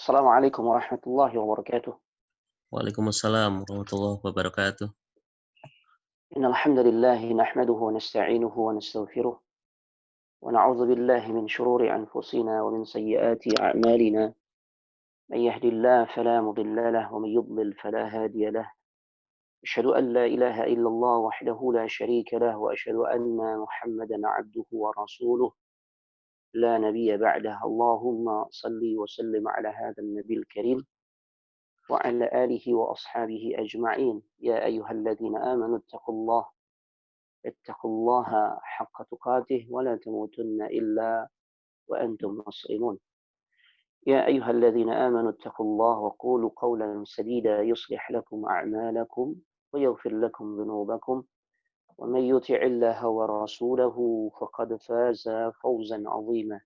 Assalamualaikum warahmatullahi wabarakatuh. Waalaikumsalam warahmatullahi wabarakatuh. Innal hamdalillah nahmaduhu wa nasta'inuhu wa nastaghfiruh wa na'udzu billahi min shururi anfusina wa min sayyiati a'malina. Man yahdihillahu fala mudilla lahu wa man yudlil fala hadiya lahu. Asyhadu an la ilaha illallah wahdahu la syarika lahu wa asyhadu anna Muhammadan 'abduhu wa rasuluh la nabiyya ba'dahu. Allahumma shalli wa sallim ala hadzal nabiyil karim وعلى آله وأصحابه أجمعين يا أيها الذين آمنوا اتقوا الله حق تقاته ولا تموتن إلا وأنتم مسلمون يا أيها الذين آمنوا اتقوا الله وقولوا قولا سديدا يصلح لكم أعمالكم ويغفر لكم ذنوبكم ومن يطع الله ورسوله فقد فاز فوزا عظيما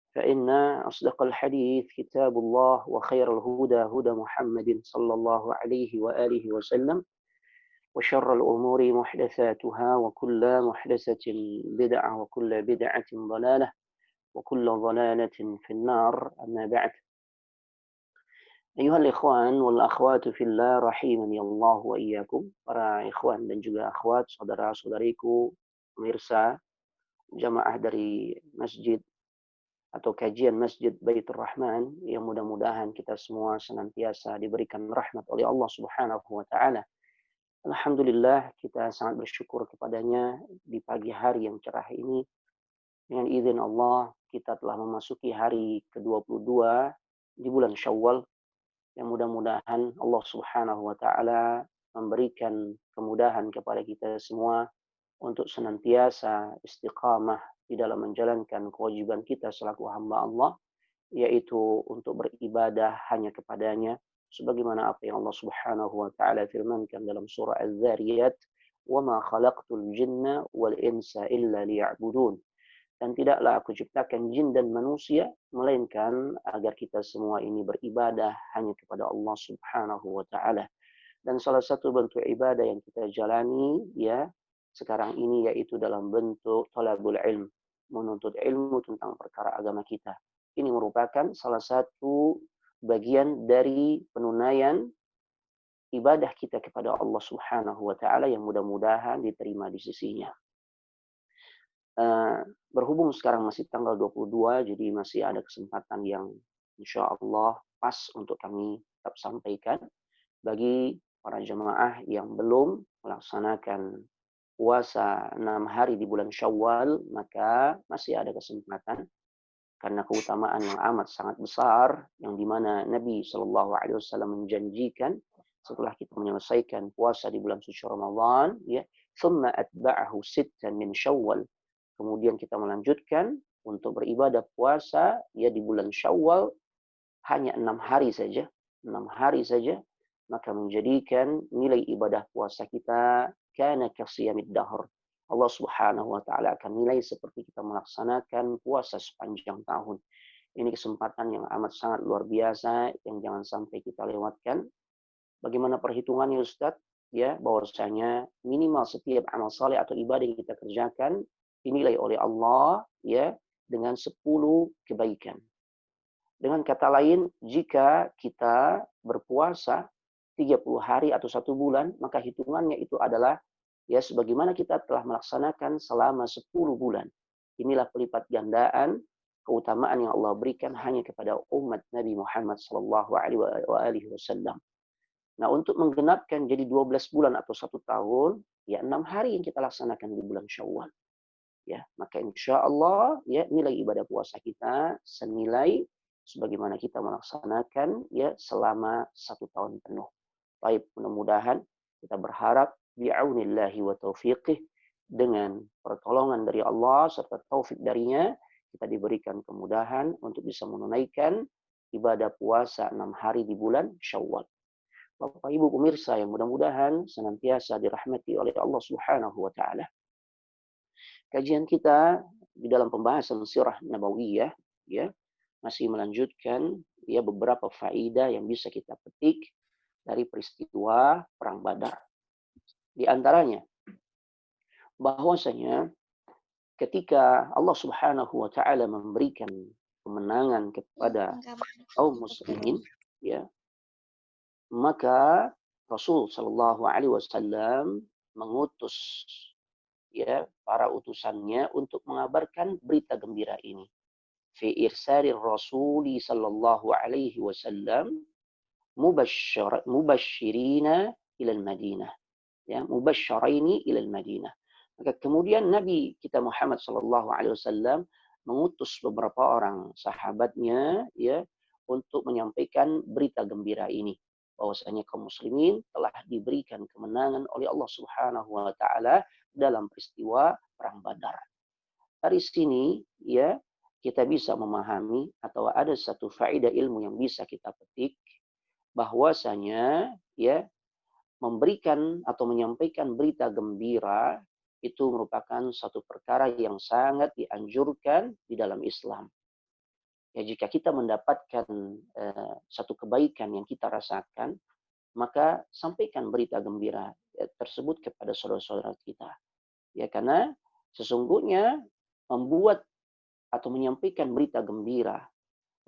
فإن أصدق الحديث كتاب الله وخير الهدى هدى محمد صلى الله عليه وآله وسلم وشر الأمور محدثاتها وكل محدثة بدعة وكل بدعة ضلالة وكل ضلالة في النار أما بعد أيها الإخوان والأخوات في الله رحمني الله وإياكم. Para ikhwan dan juga akhwat, saudara-saudariku, pemirsa jamaah dari masjid atau kajian Masjid Baitur Rahman yang mudah-mudahan kita semua senantiasa diberikan rahmat oleh Allah Subhanahu wa taala. Alhamdulillah kita sangat bersyukur kepadanya di pagi hari yang cerah ini. Dengan izin Allah kita telah memasuki hari ke-22 di bulan Syawal yang mudah-mudahan Allah Subhanahu wa taala memberikan kemudahan kepada kita semua untuk senantiasa istiqamah di dalam menjalankan kewajiban kita selaku hamba Allah, yaitu untuk beribadah hanya kepadanya sebagaimana apa yang Allah Subhanahu wa taala firmankan dalam surah Az-Zariyat, "Wa ma khalaqtul jinna wal insa illa liya'budun." Dan tidaklah aku ciptakan jin dan manusia melainkan agar kita semua ini beribadah hanya kepada Allah Subhanahu wa taala. Dan salah satu bentuk ibadah yang kita jalani sekarang ini yaitu dalam bentuk talabul ilm, menuntut ilmu tentang perkara agama kita. Ini merupakan salah satu bagian dari penunaian ibadah kita kepada Allah Subhanahu wa taala yang mudah-mudahan diterima di sisinya. Berhubung sekarang masih tanggal 22, jadi masih ada kesempatan yang insya Allah pas untuk kami tetap sampaikan bagi para jemaah yang belum melaksanakan puasa 6 hari di bulan Syawal, maka masih ada kesempatan karena keutamaan yang amat sangat besar yang dimana Nabi Shallallahu Alaihi Wasallam menjanjikan setelah kita menyelesaikan puasa di bulan suci Ramadan, thumma atba'ahu sittan min Syawal, kemudian kita melanjutkan untuk beribadah puasa di bulan Syawal hanya 6 hari saja, 6 hari saja, maka menjadikan nilai ibadah puasa kita kana kasiyamid dahr. Allah Subhanahu wa taala akan nilai seperti kita melaksanakan puasa sepanjang tahun. Ini kesempatan yang amat sangat luar biasa yang jangan sampai kita lewatkan. Bagaimana perhitungannya Ustaz? Bahwasanya minimal setiap amal saleh atau ibadah yang kita kerjakan dinilai oleh Allah dengan 10 kebaikan. Dengan kata lain, jika kita berpuasa 30 hari atau 1 bulan, maka hitungannya itu adalah sebagaimana kita telah melaksanakan selama 10 bulan. Inilah pelipat gandaan keutamaan yang Allah berikan hanya kepada umat Nabi Muhammad sallallahu alaihi wasallam. Nah, untuk menggenapkan jadi 12 bulan atau 1 tahun, 6 hari yang kita laksanakan di bulan Syawal. Maka insya Allah nilai ibadah puasa kita senilai sebagaimana kita melaksanakan selama 1 tahun penuh. Baik, mudah-mudahan kita berharap bi'aunillahi wa taufiqih, dengan pertolongan dari Allah serta taufik darinya kita diberikan kemudahan untuk bisa menunaikan ibadah puasa 6 hari di bulan Syawal. Bapak Ibu pemirsa yang mudah-mudahan senantiasa dirahmati oleh Allah Subhanahu wa taala. Kajian kita di dalam pembahasan sirah nabawiyah masih melanjutkan beberapa faedah yang bisa kita petik dari peristiwa perang Badar. Di antaranya bahwasanya ketika Allah Subhanahu wa taala memberikan kemenangan kepada kaum muslimin, ya, maka Rasul Shallallahu Alaihi Wasallam mengutus, ya, para utusannya untuk mengabarkan berita gembira ini. Fi irsalir Rasuli Sallallahu Alaihi Wasallam mubashirina ilal Madinah, ya, mubasyaraini ilal Madinah. Maka kemudian Nabi kita Muhammad sallallahu alaihi wasallam mengutus beberapa orang sahabatnya, ya, untuk menyampaikan berita gembira ini, bahwasanya kaum muslimin telah diberikan kemenangan oleh Allah Subhanahu wa taala dalam peristiwa perang Badar. Dari sini, ya, kita bisa memahami atau ada satu faedah ilmu yang bisa kita petik, bahwasanya, ya, memberikan atau menyampaikan berita gembira itu merupakan satu perkara yang sangat dianjurkan di dalam Islam. Ya, jika kita mendapatkan satu kebaikan yang kita rasakan, maka sampaikan berita gembira tersebut kepada saudara-saudara kita. Ya, karena sesungguhnya membuat atau menyampaikan berita gembira,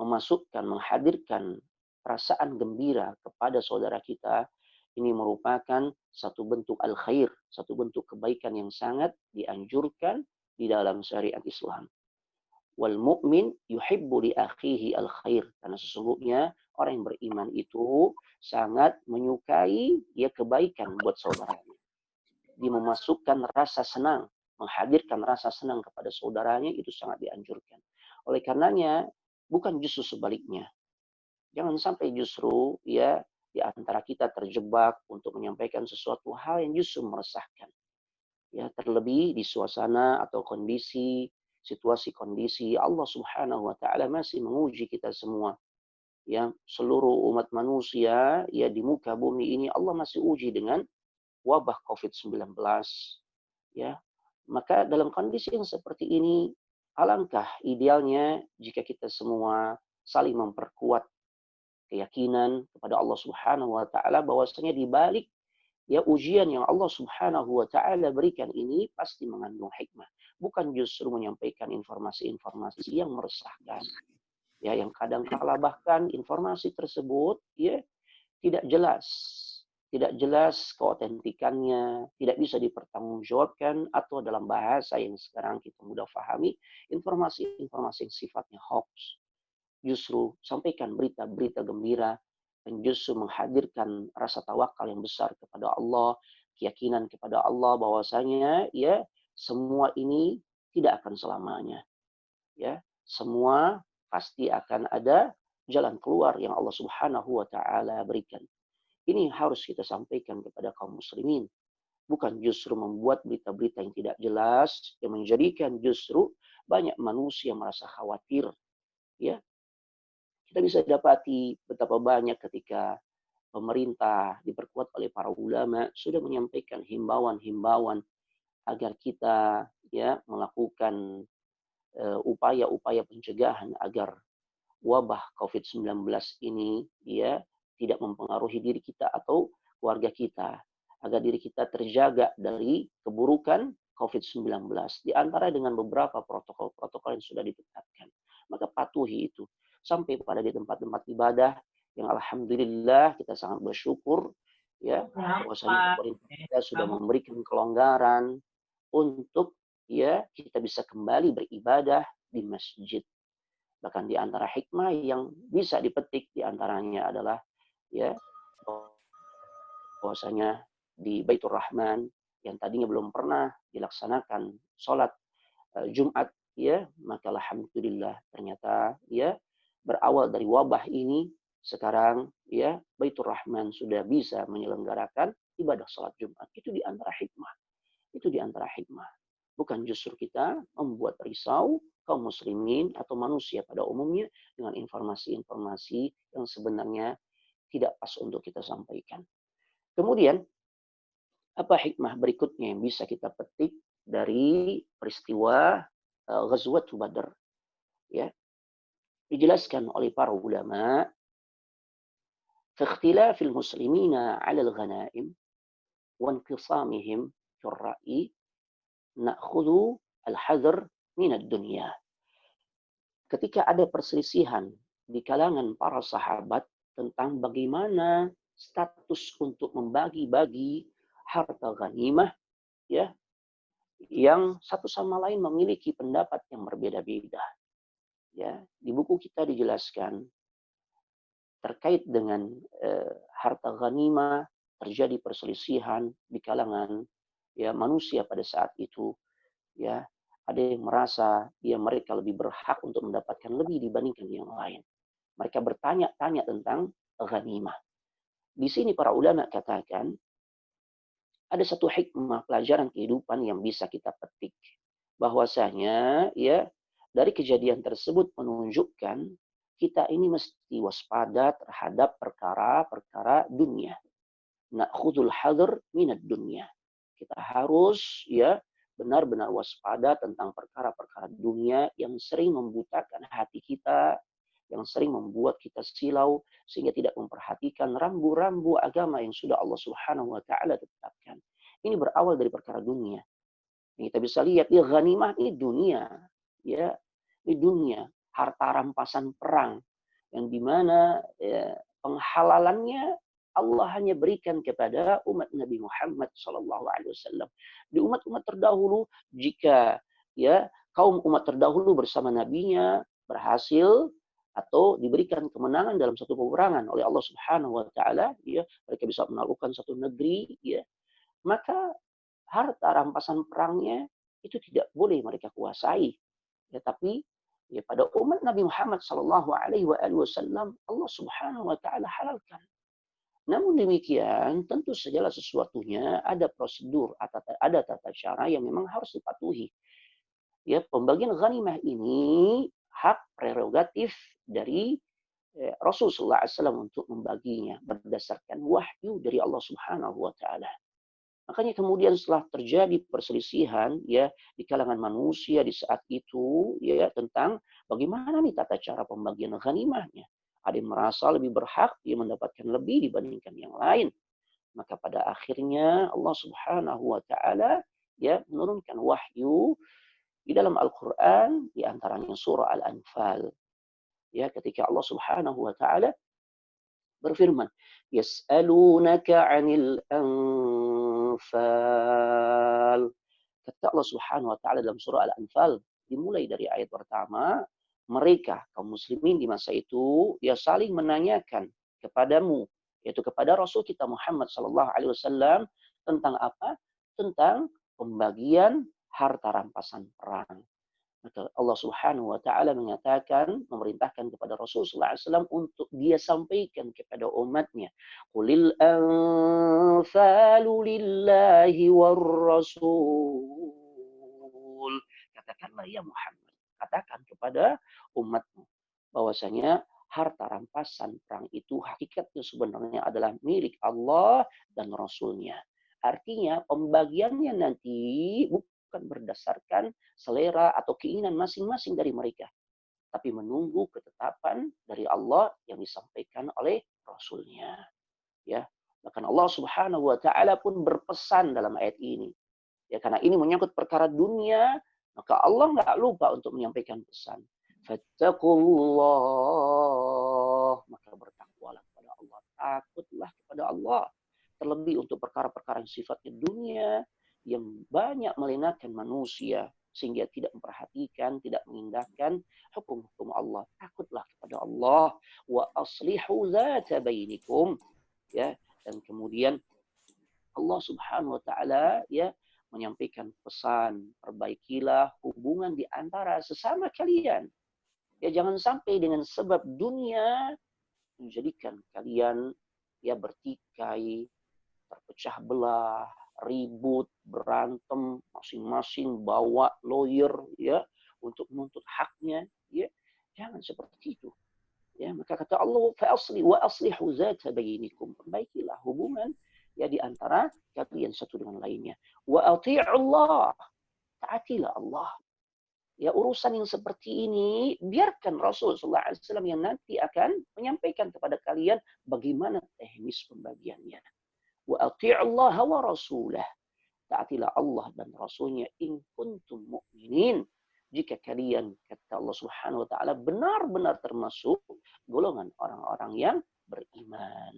memasukkan, menghadirkan perasaan gembira kepada saudara kita, ini merupakan satu bentuk al-khair, satu bentuk kebaikan yang sangat dianjurkan di dalam syariat Islam. Wal mu'min yuhibbu li akhihi al-khair. Karena sesungguhnya orang yang beriman itu sangat menyukai, ya, kebaikan buat saudaranya. Dia memasukkan rasa senang, menghadirkan rasa senang kepada saudaranya, itu sangat dianjurkan. Oleh karenanya, bukan justru sebaliknya. Jangan sampai justru, ya, di antara kita terjebak untuk menyampaikan sesuatu hal yang justru meresahkan. Ya, terlebih di suasana atau kondisi, situasi kondisi Allah Subhanahu wa taala masih menguji kita semua. Ya, seluruh umat manusia, ya, di muka bumi ini Allah masih uji dengan wabah COVID-19. Ya. Maka dalam kondisi yang seperti ini, alangkah idealnya jika kita semua saling memperkuat keyakinan kepada Allah Subhanahu wa taala, bahwasanya di balik, ya, ujian yang Allah Subhanahu wa taala berikan ini pasti mengandung hikmah, bukan justru menyampaikan informasi-informasi yang meresahkan, ya, yang kadang kala bahkan informasi tersebut, ya, tidak jelas, tidak jelas keotentikannya, tidak bisa dipertanggungjawabkan, atau dalam bahasa yang sekarang kita mudah pahami, informasi-informasi yang sifatnya hoax. Justru sampaikan berita-berita gembira dan justru menghadirkan rasa tawakal yang besar kepada Allah, keyakinan kepada Allah bahwasanya, ya, semua ini tidak akan selamanya. Ya, semua pasti akan ada jalan keluar yang Allah Subhanahu wa taala berikan. Ini harus kita sampaikan kepada kaum muslimin, bukan justru membuat berita-berita yang tidak jelas yang menjadikan justru banyak manusia merasa khawatir. Ya, kita bisa dapati betapa banyak ketika pemerintah diperkuat oleh para ulama sudah menyampaikan himbauan-himbauan agar kita, ya, melakukan upaya-upaya pencegahan agar wabah COVID-19 ini, ya, tidak mempengaruhi diri kita atau keluarga kita, agar diri kita terjaga dari keburukan COVID-19, di antara dengan beberapa protokol-protokol yang sudah ditetapkan. Maka patuhi itu. Sampai pada di tempat-tempat ibadah yang alhamdulillah kita sangat bersyukur, ya, bahwasanya pemerintah kita sudah memberikan kelonggaran untuk, ya, kita bisa kembali beribadah di masjid. Bahkan di antara hikmah yang bisa dipetik di antaranya adalah, ya, bahwasanya di Baitur Rahman yang tadinya belum pernah dilaksanakan sholat Jumat, ya, maka alhamdulillah ternyata, ya, berawal dari wabah ini sekarang, ya, Baitur Rahman sudah bisa menyelenggarakan ibadah sholat Jumat. Itu di antara hikmah. Itu di antara hikmah. Bukan justru kita membuat risau kaum muslimin atau manusia pada umumnya dengan informasi-informasi yang sebenarnya tidak pas untuk kita sampaikan. Kemudian, apa hikmah berikutnya yang bisa kita petik dari peristiwa Ghazwat Badar? Ya, dijelaskan oleh para ulama, fi ikhtilafil muslimina 'ala al-ghanaim wa inqisamihim fi ar-ra'yi na'khudhu al-hadr min ad-dunya. ketika ada perselisihan di kalangan para sahabat tentang bagaimana status untuk membagi-bagi harta ghanimah, ya, yang satu sama lain memiliki pendapat yang berbeda-beda. Ya, di buku kita dijelaskan terkait dengan harta ghanimah terjadi perselisihan di kalangan ya manusia pada saat itu, ya. Ada yang merasa ya mereka lebih berhak untuk mendapatkan lebih dibandingkan yang lain. Mereka bertanya-tanya tentang ghanimah. Di sini para ulama katakan ada satu hikmah pelajaran kehidupan yang bisa kita petik, bahwasanya ya dari kejadian tersebut menunjukkan kita ini mesti waspada terhadap perkara-perkara dunia. Na'khudul hadr minad dunya. Kita harus ya benar-benar waspada tentang perkara-perkara dunia yang sering membutakan hati kita, yang sering membuat kita silau sehingga tidak memperhatikan rambu-rambu agama yang sudah Allah Subhanahu wa taala tetapkan. Ini berawal dari perkara dunia. Kita bisa lihat ya ghanimah ini dunia, ya. Ini dunia, harta rampasan perang yang dimana ya, penghalalannya Allah hanya berikan kepada umat Nabi Muhammad SAW. Di umat-umat terdahulu, jika ya kaum umat terdahulu bersama nabinya berhasil atau diberikan kemenangan dalam satu peperangan oleh Allah Subhanahu wa taala, ya, mereka bisa menaklukkan satu negeri, ya, maka harta rampasan perangnya itu tidak boleh mereka kuasai. Ya, tapi ya pada umat Nabi Muhammad sallallahu alaihi wasallam Allah Subhanahu wa taala halalkan. Namun demikian, tentu segala sesuatunya ada prosedur, ada tata cara yang memang harus dipatuhi. Ya, pembagian ghanimah ini hak prerogatif dari Rasulullah SAW untuk membaginya berdasarkan wahyu dari Allah Subhanahu wa taala. Makanya kemudian setelah terjadi perselisihan ya di kalangan manusia di saat itu ya tentang bagaimana nih tata cara pembagian ghanimahnya. Ada yang merasa lebih berhak dia mendapatkan lebih dibandingkan yang lain. Maka pada akhirnya Allah Subhanahu wa taala ya menurunkan wahyu di dalam Al-Qur'an di antaranya surah Al-Anfal. Ya ketika Allah Subhanahu wa taala berfirman, "Yas'alunaka 'anil anfal." Kata Allah Subhanahu wa taala dalam surah Al-Anfal, dimulai dari ayat pertama, mereka kaum muslimin di masa itu ya saling menanyakan kepadamu, yaitu kepada Rasul kita Muhammad sallallahu alaihi wasallam tentang apa? Tentang pembagian harta rampasan perang. Maka Allah Subhanahu wa taala mengatakan, memerintahkan kepada Rasulullah SAW untuk dia sampaikan kepada umatnya, "Qulil anfalu lillahi war rasul." Katakanlah ya Muhammad, katakan kepada umatmu bahwasanya harta rampasan perang itu hakikatnya sebenarnya adalah milik Allah dan Rasulnya. Artinya pembagiannya nanti bukan berdasarkan selera atau keinginan masing-masing dari mereka, tapi menunggu ketetapan dari Allah yang disampaikan oleh Rasulnya. Ya, bahkan Allah Subhanahu wa taala pun berpesan dalam ayat ini. Ya, karena ini menyangkut perkara dunia, maka Allah nggak lupa untuk menyampaikan pesan. Fattaqullah, maka bertakwalah kepada Allah, takutlah kepada Allah. Terlebih untuk perkara-perkara yang sifatnya dunia, yang banyak melenakan manusia, sehingga tidak memperhatikan, tidak mengindahkan hukum-hukum Allah. Takutlah kepada Allah. Wa aslihu dzata bainikum. Ya, dan kemudian Allah Subhanahu wa taala ya menyampaikan pesan, perbaikilah hubungan di antara sesama kalian. Ya jangan sampai dengan sebab dunia menjadikan kalian ya bertikai, terpecah belah, ribut, berantem, masing-masing bawa lawyer ya untuk menuntut haknya, ya. Jangan seperti itu. Ya, maka kata Allah, wa aslihu zata bainikum. Perbaikilah hubungan ya di antara kalian satu dengan lainnya. Wa ati'ullah. Taatilah Allah. Ya urusan yang seperti ini biarkan Rasulullah SAW yang nanti akan menyampaikan kepada kalian bagaimana teknis pembagiannya. Wa ati'ullah wa rasulah. Taatilah Allah dan Rasulnya in kuntum mu'minin. jika kalian, kata Allah Subhanahu wa taala, benar-benar termasuk golongan orang-orang yang beriman.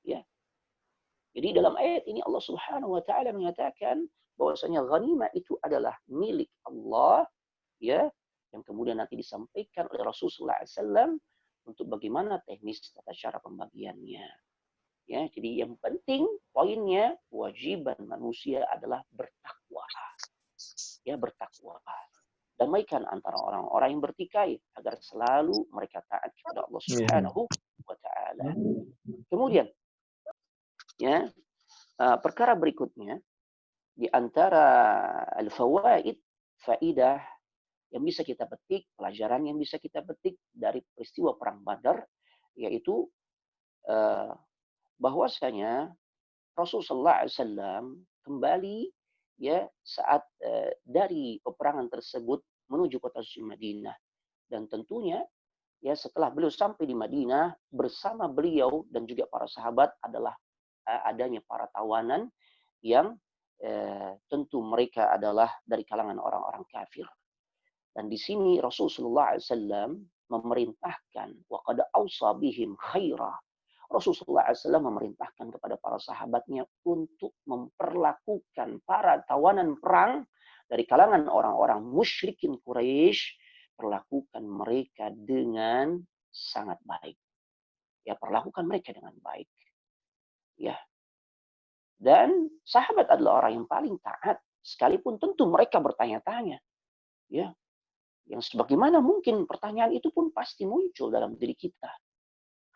Ya. Jadi dalam ayat ini Allah Subhanahu wa taala mengatakan bahwasanya ghanimah itu adalah milik Allah, ya, yang kemudian nanti disampaikan oleh Rasulullah SAW untuk bagaimana teknis tata cara pembagiannya. Ya, jadi yang penting poinnya kewajiban manusia adalah bertakwa. Ya, bertakwa. Damaikan antara orang-orang yang bertikai agar selalu mereka taat kepada Allah Subhanahu wa taala. Kemudian, ya, perkara berikutnya di antara al-fawaid, faidah yang bisa kita petik, pelajaran yang bisa kita petik dari peristiwa perang Badar, yaitu bahwasanya Rasulullah SAW kembali, ya, saat dari peperangan tersebut menuju kota suci Madinah, dan tentunya ya setelah beliau sampai di Madinah bersama beliau dan juga para sahabat adalah adanya para tawanan yang tentu mereka adalah dari kalangan orang-orang kafir. Dan di sini Rasulullah SAW memerintahkan wa qad awsa bihim khaira. Rasulullah SAW memerintahkan kepada para sahabatnya untuk memperlakukan para tawanan perang dari kalangan orang-orang musyrikin Quraisy, perlakukan mereka dengan sangat baik. Ya, perlakukan mereka dengan baik. Ya. Dan sahabat adalah orang yang paling taat, sekalipun tentu mereka bertanya-tanya. Ya, yang sebagaimana mungkin pertanyaan itu pun pasti muncul dalam diri kita.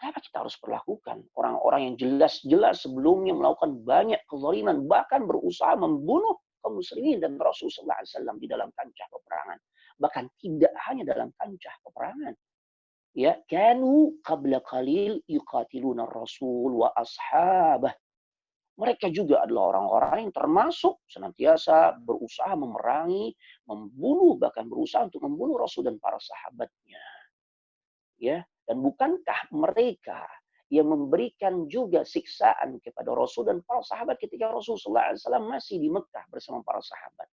Kenapa kita harus perlakukan orang-orang yang jelas-jelas sebelumnya melakukan banyak kezaliman, bahkan berusaha membunuh kaum muslimin dan Rasulullah SAW di dalam kancah peperangan. Bahkan tidak hanya dalam kancah peperangan. Ya, kanu qabla qalil yuqatiluna rasul wa ashabah. Mereka juga adalah orang-orang yang termasuk senantiasa berusaha memerangi, membunuh, bahkan berusaha untuk membunuh Rasul dan para sahabatnya. Ya, dan bukankah mereka yang memberikan juga siksaan kepada Rasul dan para sahabat ketika Rasulullah SAW masih di Mekah bersama para sahabat?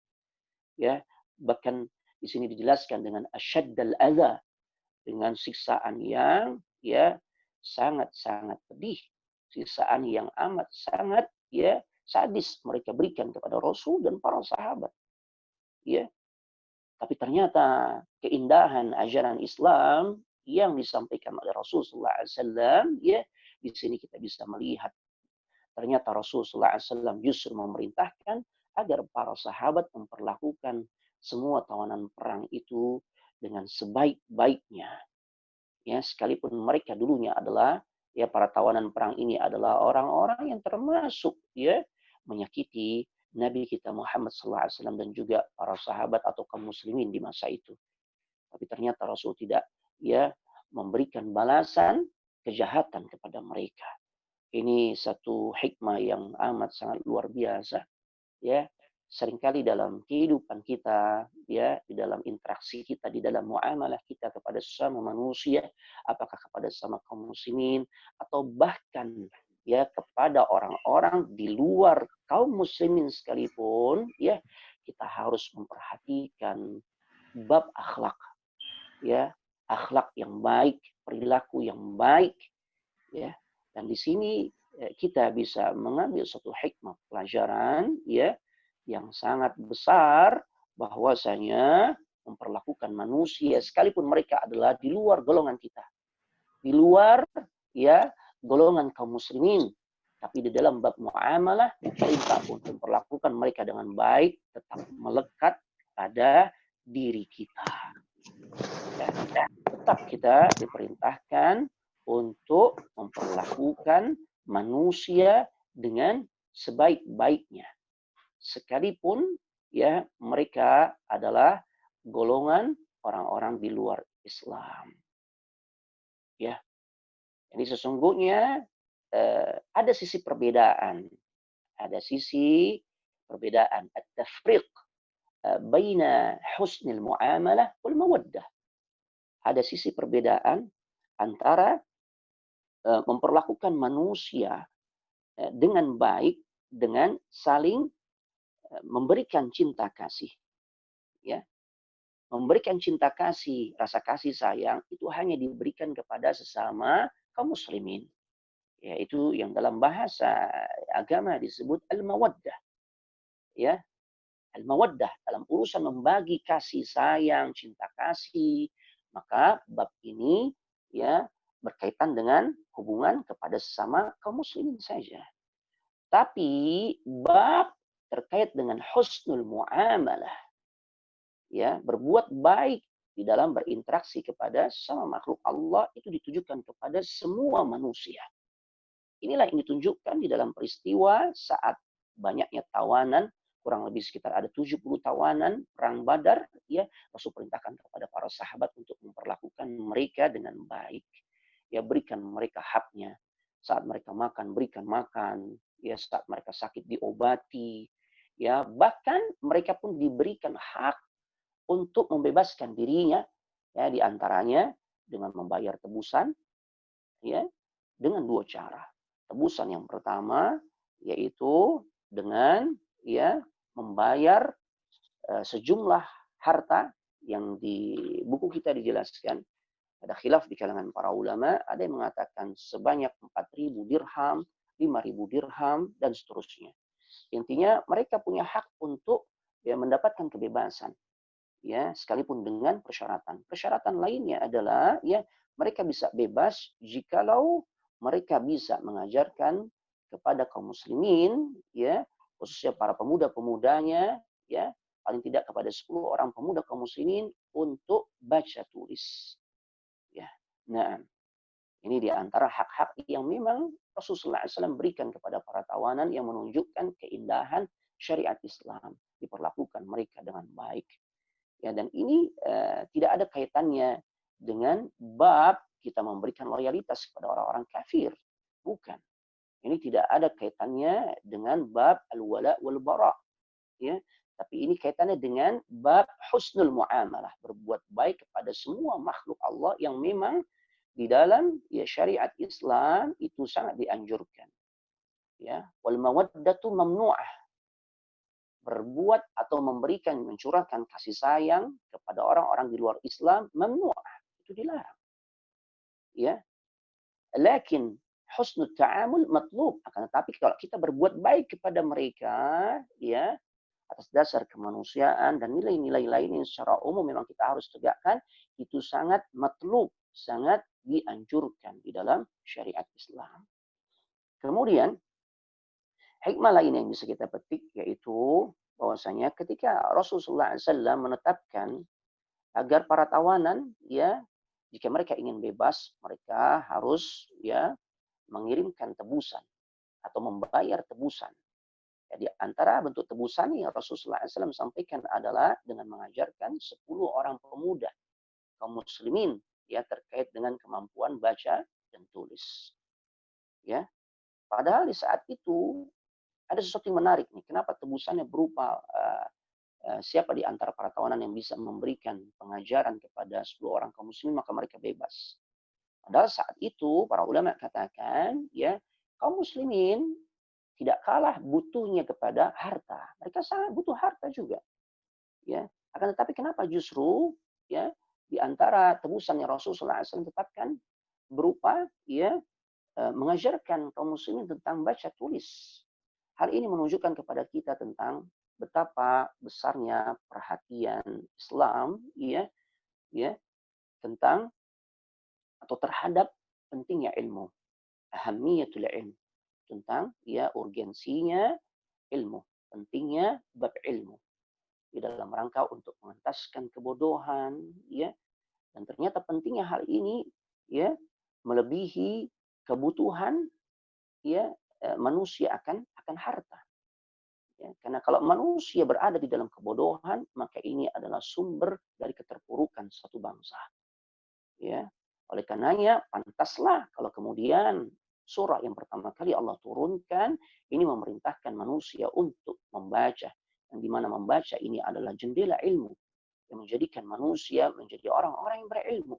Ya, bahkan di sini dijelaskan dengan asyaddal adza, dengan siksaan yang ya sangat-sangat pedih, siksaan yang amat sangat ya sadis mereka berikan kepada Rasul dan para sahabat. Ya, tapi ternyata keindahan ajaran Islam yang disampaikan oleh Rasulullah SAW, ya, di sini kita bisa melihat ternyata Rasulullah SAW justru memerintahkan agar para sahabat memperlakukan semua tawanan perang itu dengan sebaik-baiknya. Ya, sekalipun mereka dulunya adalah ya para tawanan perang ini adalah orang-orang yang termasuk ya menyakiti Nabi kita Muhammad SAW dan juga para sahabat atau kaum muslimin di masa itu. Tapi ternyata Rasul tidak ya memberikan balasan kejahatan kepada mereka. Ini satu hikmah yang amat sangat luar biasa. Ya, seringkali dalam kehidupan kita, ya, di dalam interaksi kita, di dalam muamalah kita kepada sesama manusia, apakah kepada sesama kaum muslimin atau bahkan ya kepada orang-orang di luar kaum muslimin sekalipun, ya, kita harus memperhatikan bab akhlak, ya, akhlak yang baik, perilaku yang baik, ya. Dan di sini kita bisa mengambil satu hikmah pelajaran ya yang sangat besar, bahwasanya memperlakukan manusia sekalipun mereka adalah di luar golongan kita, di luar ya golongan kaum muslimin, tapi di dalam bab muamalah perintah untuk memperlakukan mereka dengan baik tetap melekat pada diri kita. Ya, tetap kita diperintahkan untuk memperlakukan manusia dengan sebaik-baiknya, sekalipun ya mereka adalah golongan orang-orang di luar Islam. Ya, jadi sesungguhnya ada sisi perbedaan, at-tafriq baina husnil muamalah wal mawaddah. Ada sisi perbedaan antara memperlakukan manusia dengan baik, dengan saling memberikan cinta kasih. Ya. Memberikan cinta kasih, rasa kasih sayang itu hanya diberikan kepada sesama kaum muslimin. Yaitu yang dalam bahasa agama disebut al-mawaddah. Ya, al-mawaddah dalam urusan membagi kasih sayang, cinta kasih, maka bab ini ya berkaitan dengan hubungan kepada sesama kaum muslimin saja. Tapi bab terkait dengan husnul muamalah, ya, berbuat baik di dalam berinteraksi kepada sesama makhluk Allah itu ditujukan kepada semua manusia. Inilah yang ditunjukkan di dalam peristiwa saat banyaknya tawanan, kurang lebih sekitar ada 70 tawanan perang Badar, ya, Rasul perintahkan kepada para sahabat untuk memperlakukan mereka dengan baik. Ya, berikan mereka haknya. Saat mereka makan, berikan makan. Ya, saat mereka sakit diobati. Ya, bahkan mereka pun diberikan hak untuk membebaskan dirinya, ya, di antaranya dengan membayar tebusan, ya, dengan dua cara. Tebusan yang pertama yaitu dengan ya membayar sejumlah harta yang di buku kita dijelaskan. Ada khilaf di kalangan para ulama, ada yang mengatakan sebanyak 4.000 dirham, 5.000 dirham, dan seterusnya. Intinya mereka punya hak untuk ya mendapatkan kebebasan, ya, sekalipun dengan persyaratan. Persyaratan lainnya adalah ya mereka bisa bebas jikalau mereka bisa mengajarkan kepada kaum muslimin, ya, khususnya para pemuda-pemudanya, ya, paling tidak kepada 10 orang pemuda kaum muslimin untuk baca tulis. Ya. Nah, ini di antara hak-hak yang memang Rasulullah SAW berikan kepada para tawanan yang menunjukkan keindahan syariat Islam. Diperlakukan mereka dengan baik. Ya, dan ini tidak ada kaitannya dengan bab kita memberikan loyalitas kepada orang-orang kafir. Bukan. Ini tidak ada kaitannya dengan bab al-wala wal bara. Ya. Tapi ini kaitannya dengan bab husnul muamalah. Berbuat baik kepada semua makhluk Allah yang memang di dalam ya syariat Islam itu sangat dianjurkan. Ya, wal mawaddatu mamnu'ah. Berbuat atau memberikan, mencurahkan kasih sayang kepada orang-orang di luar Islam mamnu'ah. Itu dilarang. Ya. Lakin husnul ta'amul matlub. Akan tetapi kalau kita berbuat baik kepada mereka, ya, atas dasar kemanusiaan dan nilai-nilai lain yang secara umum memang kita harus tegakkan, itu sangat matlub, sangat dianjurkan di dalam syariat Islam. Kemudian, hikmah lain yang bisa kita petik yaitu bahwasanya ketika Rasulullah SAW menetapkan agar para tawanan, ya, jika mereka ingin bebas, mereka harus ya mengirimkan tebusan atau membayar tebusan. Ya, di antara bentuk tebusan yang Rasulullah SAW sampaikan adalah dengan mengajarkan 10 orang pemuda kaum muslimin ya terkait dengan kemampuan baca dan tulis. Ya, padahal di saat itu ada sesuatu yang menarik nih. Kenapa tebusannya berupa siapa di antara para tawanan yang bisa memberikan pengajaran kepada 10 orang kaum muslimin maka mereka bebas. Padahal saat itu para ulama katakan ya kaum muslimin tidak kalah butuhnya kepada harta. Mereka sangat butuh harta juga. Ya, akan tetapi kenapa justru ya di antara tebusan yang Rasulullah SAW tetapkan berupa ya mengajarkan kaum muslimin tentang baca tulis. Hal ini menunjukkan kepada kita tentang betapa besarnya perhatian Islam ya tentang atau terhadap pentingnya ilmu, ahamiyatul ilm, tentang ya urgensinya ilmu, pentingnya bab ilmu di dalam rangka untuk mengentaskan kebodohan, ya, dan ternyata pentingnya hal ini ya melebihi kebutuhan ya manusia akan harta. Ya, karena kalau manusia berada di dalam kebodohan, maka ini adalah sumber dari keterpurukan suatu bangsa. Ya, oleh karenanya pantaslah kalau kemudian surah yang pertama kali Allah turunkan ini memerintahkan manusia untuk membaca, yang dimana membaca ini adalah jendela ilmu yang menjadikan manusia menjadi orang-orang yang berilmu.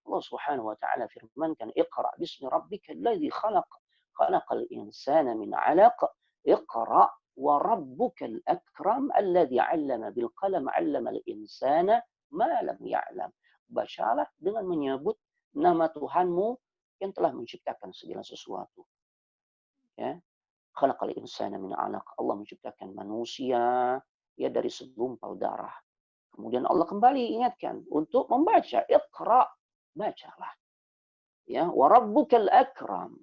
Allah Subhanahu wa taala firmankan, "Iqra bismi rabbikal ladzi khalaq, khalaqal insana min 'alaq, iqra wa rabbukal akram alladzi 'allama bil qalam 'allamal insana ma lam ya'lam. Bacalah dengan menyebut nama Tuhanmu yang telah menciptakan segala sesuatu. Ya. Khalaqal insana min 'alaq. Allah menciptakan manusia ya dari segumpal darah. Kemudian Allah kembali ingatkan untuk membaca, Iqra, bacalah. Ya, wa rabbukal akram.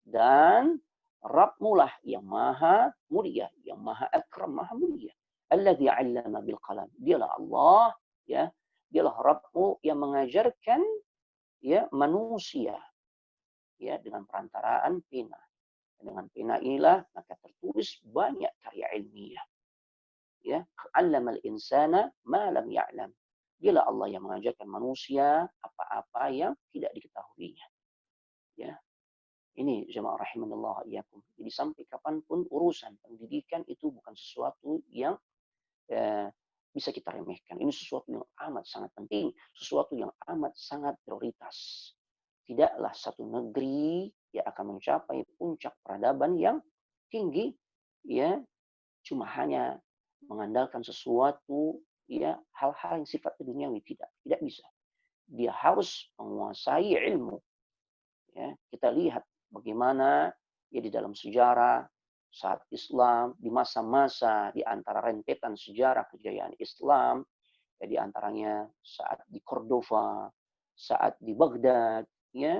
Dan Rabbmu lah yang maha mulia, yang maha akram, maha mulia. Alladzi 'allama bil qalam. Dialah Allah, ya. Dialah Rabbmu yang mengajarkan ya manusia ya dengan perantaraan pena. Dengan pena inilah maka tertulis banyak karya ilmiah. Ya, 'allamal insana ma lam ya'lam. Dialah Allah yang mengajarkan manusia apa-apa yang tidak diketahuinya. Ya, ini jemaah rahimanallah iyyakum. Jadi sampai kapanpun urusan pendidikan itu bukan sesuatu yang eh, bisa kita remehkan. Ini sesuatu yang amat sangat penting, sesuatu yang amat sangat prioritas. Tidaklah satu negeri yang akan mencapai puncak peradaban yang tinggi ya cuma hanya mengandalkan sesuatu ya hal-hal yang sifatnya duniawi, tidak bisa. Dia harus menguasai ilmu. Ya, kita lihat bagaimana ya di dalam sejarah saat Islam di masa-masa di antara rentetan sejarah kejayaan Islam ya di antaranya saat di Cordova, saat di Baghdad, ya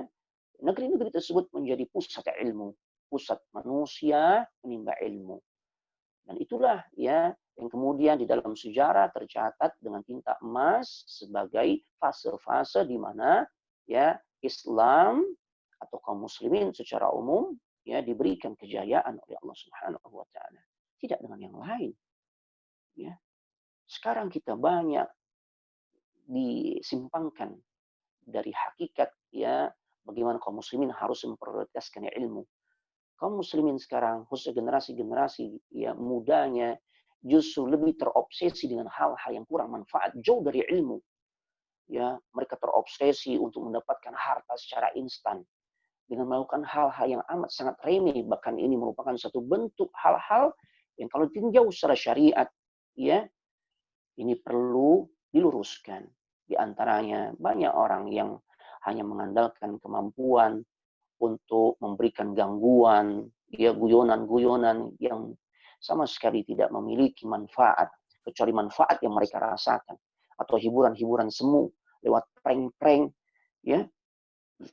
negeri-negeri tersebut menjadi pusat ilmu, pusat manusia menimba ilmu. Dan itulah ya yang kemudian di dalam sejarah tercatat dengan tinta emas sebagai fase-fase di mana ya Islam atau kaum muslimin secara umum ya diberikan kejayaan oleh Allah Subhanahu wa taala. Tidak dengan yang lain. Ya. Sekarang kita banyak disimpangkan dari hakikat ya bagaimana kaum muslimin harus memprioritaskan ilmu. Kaum muslimin sekarang, khususnya generasi-generasi ya mudanya justru lebih terobsesi dengan hal-hal yang kurang manfaat, jauh dari ilmu. Ya, mereka terobsesi untuk mendapatkan harta secara instan dengan melakukan hal-hal yang amat sangat remeh, bahkan ini merupakan satu bentuk hal-hal yang kalau tinjau secara syariat, ya, ini perlu diluruskan. Di antaranya banyak orang yang hanya mengandalkan kemampuan untuk memberikan gangguan, ya guyonan-guyonan yang sama sekali tidak memiliki manfaat, kecuali manfaat yang mereka rasakan. Atau hiburan-hiburan semu lewat prank-prank, ya,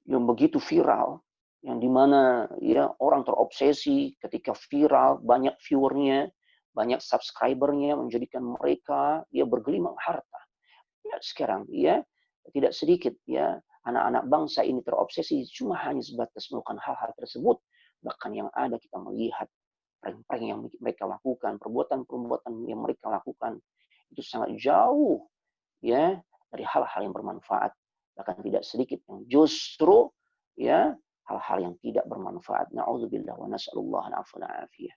yang begitu viral, yang dimana ya orang terobsesi ketika viral, banyak viewernya, banyak subscribernya, menjadikan mereka ya bergelimang harta. Ya, sekarang ya tidak sedikit ya anak-anak bangsa ini terobsesi cuma hanya sebatas melakukan hal-hal tersebut. Bahkan yang ada kita melihat prank-prank yang mereka lakukan, perbuatan-perbuatan yang mereka lakukan itu sangat jauh ya dari hal-hal yang bermanfaat. Bahkan tidak sedikit yang justru ya hal-hal yang tidak bermanfaat. Na'udzubillah wa nas'alullah al-afiyah.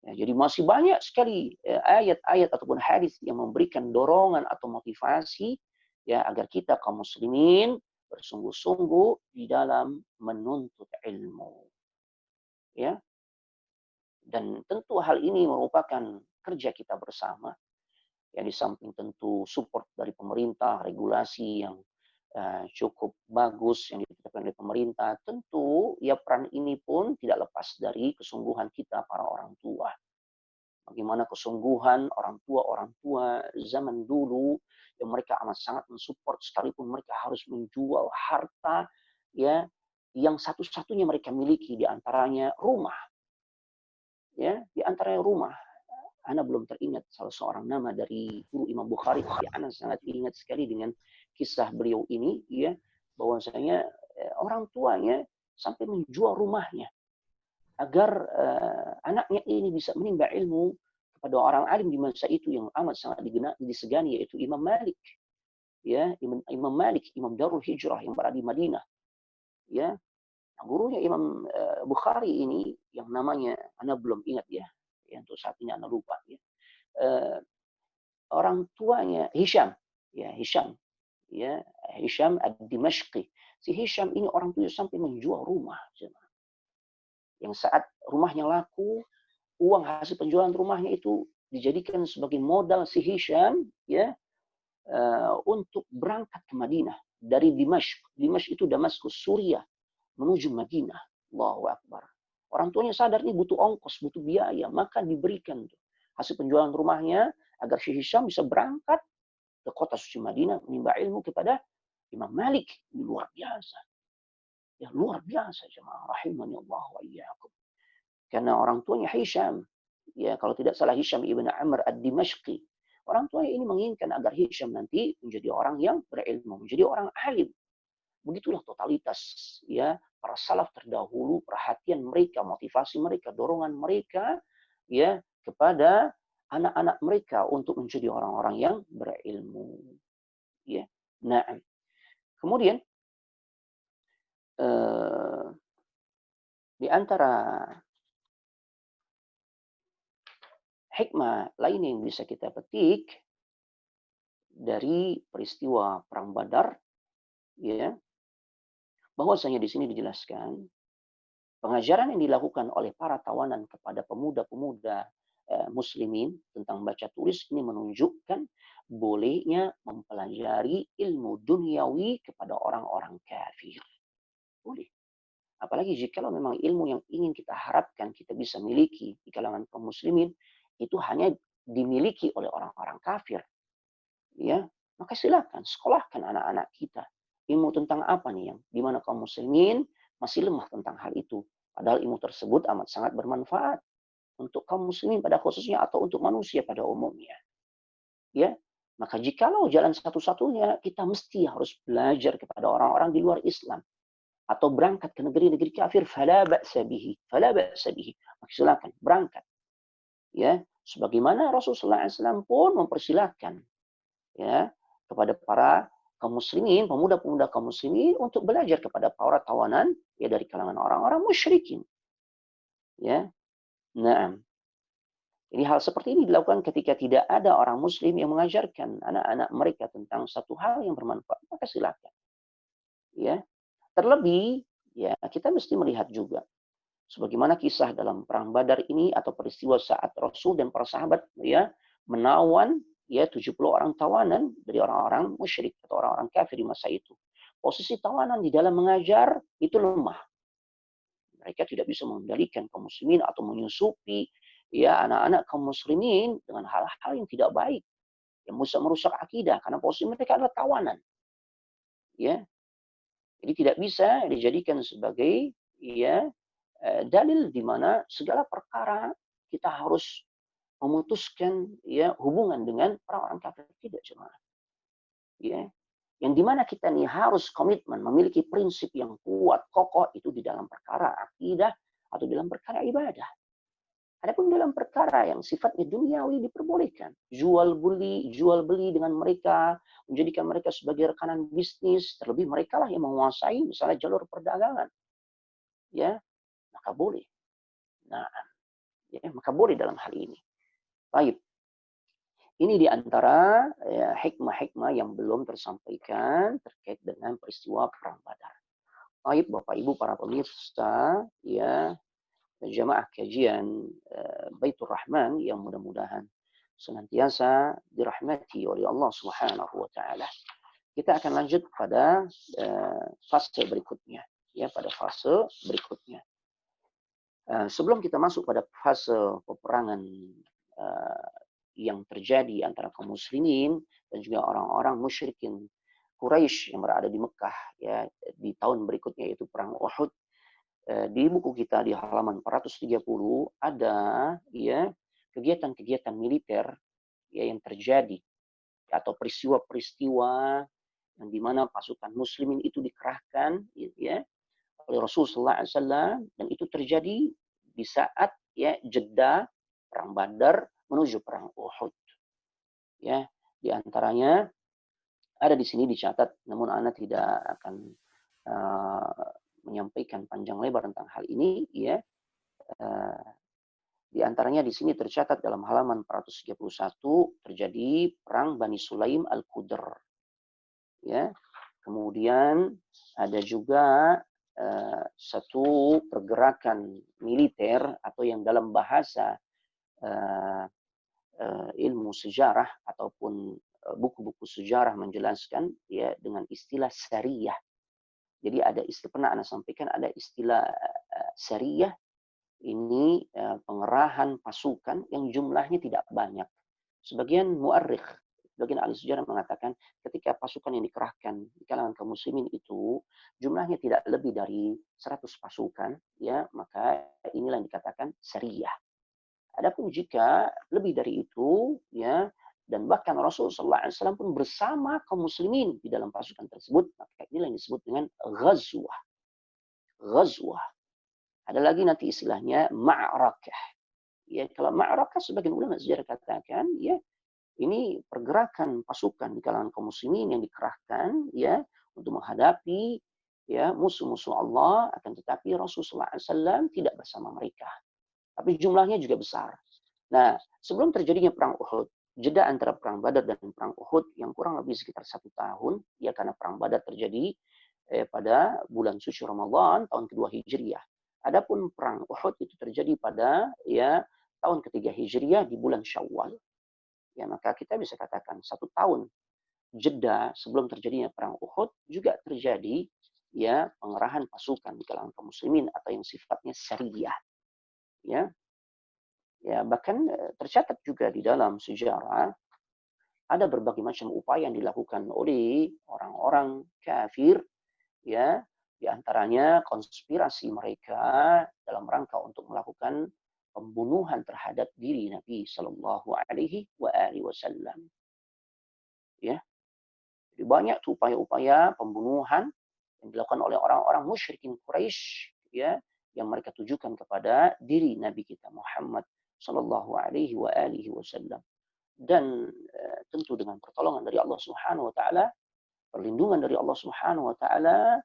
Ya, jadi masih banyak sekali ayat-ayat ataupun hadis yang memberikan dorongan atau motivasi ya agar kita kaum muslimin bersungguh-sungguh di dalam menuntut ilmu. Ya. Dan tentu hal ini merupakan kerja kita bersama. Ya, di samping tentu support dari pemerintah, regulasi yang cukup bagus yang ditetapkan oleh pemerintah, tentu ya peran ini pun tidak lepas dari kesungguhan kita para orang tua. Bagaimana kesungguhan orang tua zaman dulu yang mereka amat sangat mensupport sekalipun mereka harus menjual harta ya yang satu-satunya mereka miliki di antaranya rumah. Ya, di antaranya rumah. Ana belum teringat salah seorang nama dari guru Imam Bukhari, tapi Ana sangat ingat sekali dengan kisah beliau ini ya bahwasanya orang tuanya sampai menjual rumahnya agar anaknya ini bisa menimba ilmu kepada orang alim di masa itu yang amat sangat disegani yaitu Imam Malik. Ya, Imam Malik, Imam Darul Hijrah yang berada di Madinah. Ya, gurunya Imam Bukhari ini yang namanya Ana belum ingat ya. Untuk saat ini Ana lupa ya. Orang tuanya Hisham, ya Hisham, ya Hisham ad-Dimashqi. Si Hisham ini orang tuanya sampai menjual rumah. Yang saat rumahnya laku, uang hasil penjualan rumahnya itu dijadikan sebagai modal si Hisham, ya, untuk berangkat ke Madinah dari Dimashq. Dimashq itu Damaskus, Suriah, menuju Madinah. Allahu Akbar. Orang tuanya sadar ini butuh ongkos, butuh biaya, maka diberikan hasil penjualan rumahnya agar Syekh Hisham bisa berangkat ke kota suci Madinah menimba ilmu kepada Imam Malik. Ini luar biasa. Ya, luar biasa jemaah rahimani Allah wa iyyakum. Karena orang tuanya Hisham, ya kalau tidak salah Hisham ibn Amr ad-Dimashqi. Orang tuanya ini menginginkan agar Hisham nanti menjadi orang yang berilmu, menjadi orang alim. Begitulah totalitas ya para salaf terdahulu, perhatian mereka, motivasi mereka, dorongan mereka ya kepada anak-anak mereka untuk menjadi orang-orang yang berilmu. Ya. Nah, kemudian di antara hikmah lain yang bisa kita petik dari peristiwa Perang Badar, ya, bahwasanya di sini dijelaskan pengajaran yang dilakukan oleh para tawanan kepada pemuda-pemuda muslimin tentang baca tulis ini menunjukkan bolehnya mempelajari ilmu duniawi kepada orang-orang kafir. Boleh. Apalagi jika memang ilmu yang ingin kita harapkan kita bisa miliki di kalangan kaum muslimin itu hanya dimiliki oleh orang-orang kafir. Ya, maka silakan sekolahkan anak-anak kita. Ilmu tentang apa nih yang dimana kaum muslimin masih lemah tentang hal itu. Padahal ilmu tersebut amat sangat bermanfaat untuk kaum muslimin pada khususnya atau untuk manusia pada umumnya. Ya, maka jikalau jalan satu-satunya kita mesti harus belajar kepada orang-orang di luar Islam atau berangkat ke negeri-negeri kafir, fala ba'sa bihi, fala ba'sa bihi. Maka silakan berangkat. Ya, sebagaimana Rasulullah SAW pun mempersilahkan ya kepada para kaum muslimin, pemuda-pemuda kaum muslimin untuk belajar kepada para tawanan ya dari kalangan orang-orang musyrikin. Ya. Nah, jadi hal seperti ini dilakukan ketika tidak ada orang muslim yang mengajarkan anak-anak mereka tentang satu hal yang bermanfaat, maka silakan. Ya. Terlebih, ya kita mesti melihat juga sebagaimana kisah dalam perang Badar ini atau peristiwa saat Rasul dan para sahabat ya menawan ya 70 orang tawanan dari orang-orang musyrik atau orang-orang kafir di masa itu. Posisi tawanan di dalam mengajar itu lemah. Mereka tidak bisa mengendalikan kaum muslimin atau menyusupi ya anak-anak kaum muslimin dengan hal-hal yang tidak baik yang bisa merusak akidah karena posisi mereka adalah tawanan. Ya. Jadi tidak bisa dijadikan sebagai ya dalil di mana segala perkara kita harus memutuskan ya hubungan dengan orang-orang kafir, tidak jemaah. Ya. Yang dimana kita nih harus komitmen memiliki prinsip yang kuat kokoh itu di dalam perkara akidah atau dalam perkara ibadah. Adapun dalam perkara yang sifatnya duniawi diperbolehkan jual beli dengan mereka, menjadikan mereka sebagai rekanan bisnis, terlebih mereka lah yang menguasai misalnya jalur perdagangan. Ya, maka boleh. Nah, ya, maka boleh dalam hal ini. Baik. Ini di antara ya, hikmah-hikmah yang belum tersampaikan terkait dengan peristiwa Perang Badar. Baik, Bapak Ibu para pemirsa, ya jamaah kajian Baitur Rahman yang mudah-mudahan senantiasa dirahmati oleh Allah Subhanahu wa taala. Kita akan lanjut pada fase berikutnya, ya pada fase berikutnya. Sebelum kita masuk pada fase peperangan yang terjadi antara kaum muslimin dan juga orang-orang musyrikin Quraisy yang berada di Mekah ya di tahun berikutnya yaitu perang Uhud. Di buku kita di halaman 430 ada ya kegiatan-kegiatan militer ya yang terjadi atau peristiwa-peristiwa yang di mana pasukan muslimin itu dikerahkan ya oleh Rasulullah SAW dan itu terjadi di saat ya jeda perang Badar menuju perang Uhud. Ya, di antaranya ada di sini dicatat, namun Anda tidak akan menyampaikan panjang lebar tentang hal ini. Ya, di antaranya di sini tercatat dalam halaman 431 terjadi perang Bani Sulaim Al-Qudr. Ya, kemudian ada juga satu pergerakan militer atau yang dalam bahasa ilmu sejarah ataupun buku-buku sejarah menjelaskan ya dengan istilah sariyah. Jadi ada istilah, pernah Anda sampaikan, ada istilah sariyah, ini pengerahan pasukan yang jumlahnya tidak banyak. Sebagian muarikh, sebagian ahli sejarah mengatakan ketika pasukan yang dikerahkan di kalangan kaum muslimin itu jumlahnya tidak lebih dari 100 pasukan, ya, maka inilah yang dikatakan sariyah. Adapun jika lebih dari itu, ya, dan bahkan Rasulullah SAW pun bersama kaum muslimin di dalam pasukan tersebut, maka inilah yang disebut dengan ghazwah. Ghazwah. Ada lagi nanti istilahnya ma'rakah. Ya, kalau ma'rakah sebagian ulama sejarah katakan, ya, ini pergerakan pasukan di kalangan kaum muslimin yang dikerahkan, ya, untuk menghadapi, ya, musuh-musuh Allah, akan tetapi Rasulullah SAW tidak bersama mereka. Tapi jumlahnya juga besar. Nah, sebelum terjadinya perang Uhud, jeda antara perang Badar dan perang Uhud yang kurang lebih sekitar 1 tahun, ya, karena perang Badar terjadi pada bulan suci Ramadan tahun kedua Hijriah. Adapun perang Uhud itu terjadi pada, ya, tahun ketiga Hijriah di bulan Syawal. Ya, maka kita bisa katakan 1 tahun jeda sebelum terjadinya perang Uhud juga terjadi, ya, pengerahan pasukan di kalangan kaum muslimin atau yang sifatnya syariah. Ya, ya, bahkan tercatat juga di dalam sejarah ada berbagai macam upaya yang dilakukan oleh orang-orang kafir, ya, di antaranya konspirasi mereka dalam rangka untuk melakukan pembunuhan terhadap diri Nabi Shallallahu Alaihi Wasallam. Ya, jadi banyak tuh upaya-upaya pembunuhan yang dilakukan oleh orang-orang musyrikin Quraisy, ya, yang mereka tujukan kepada diri Nabi kita Muhammad Shallallahu Alaihi Wasallam. Dan tentu dengan pertolongan dari Allah Subhanahu Wa Taala, perlindungan dari Allah Subhanahu Wa Taala,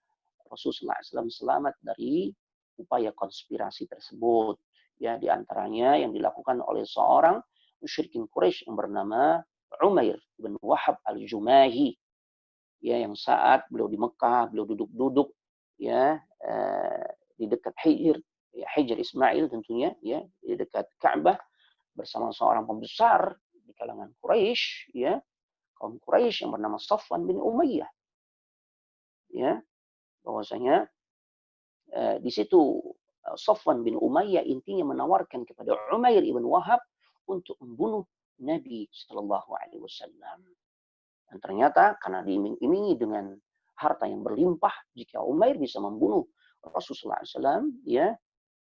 Rasulullah SAW selamat dari upaya konspirasi tersebut. Ya, di antaranya yang dilakukan oleh seorang musyrikin Quraisy yang bernama Umair bin Wahab al-Jumahi. Ya, yang saat beliau di Mekah, beliau duduk-duduk, ya, di dekat Hijr, ya, Hijr Ismail tentunya, ya, di dekat Ka'bah bersama seorang pembesar di kalangan Quraisy, ya, kaum Quraisy yang bernama Safwan bin Umayyah. Ya, bahwasanya di situ Safwan bin Umayyah intinya menawarkan kepada Umair ibn Wahab untuk membunuh Nabi Shallallahu Alaihi Wasallam. Dan ternyata karena diiming-imingi dengan harta yang berlimpah, jika Umair bisa membunuh Rasulullah SAW, ya,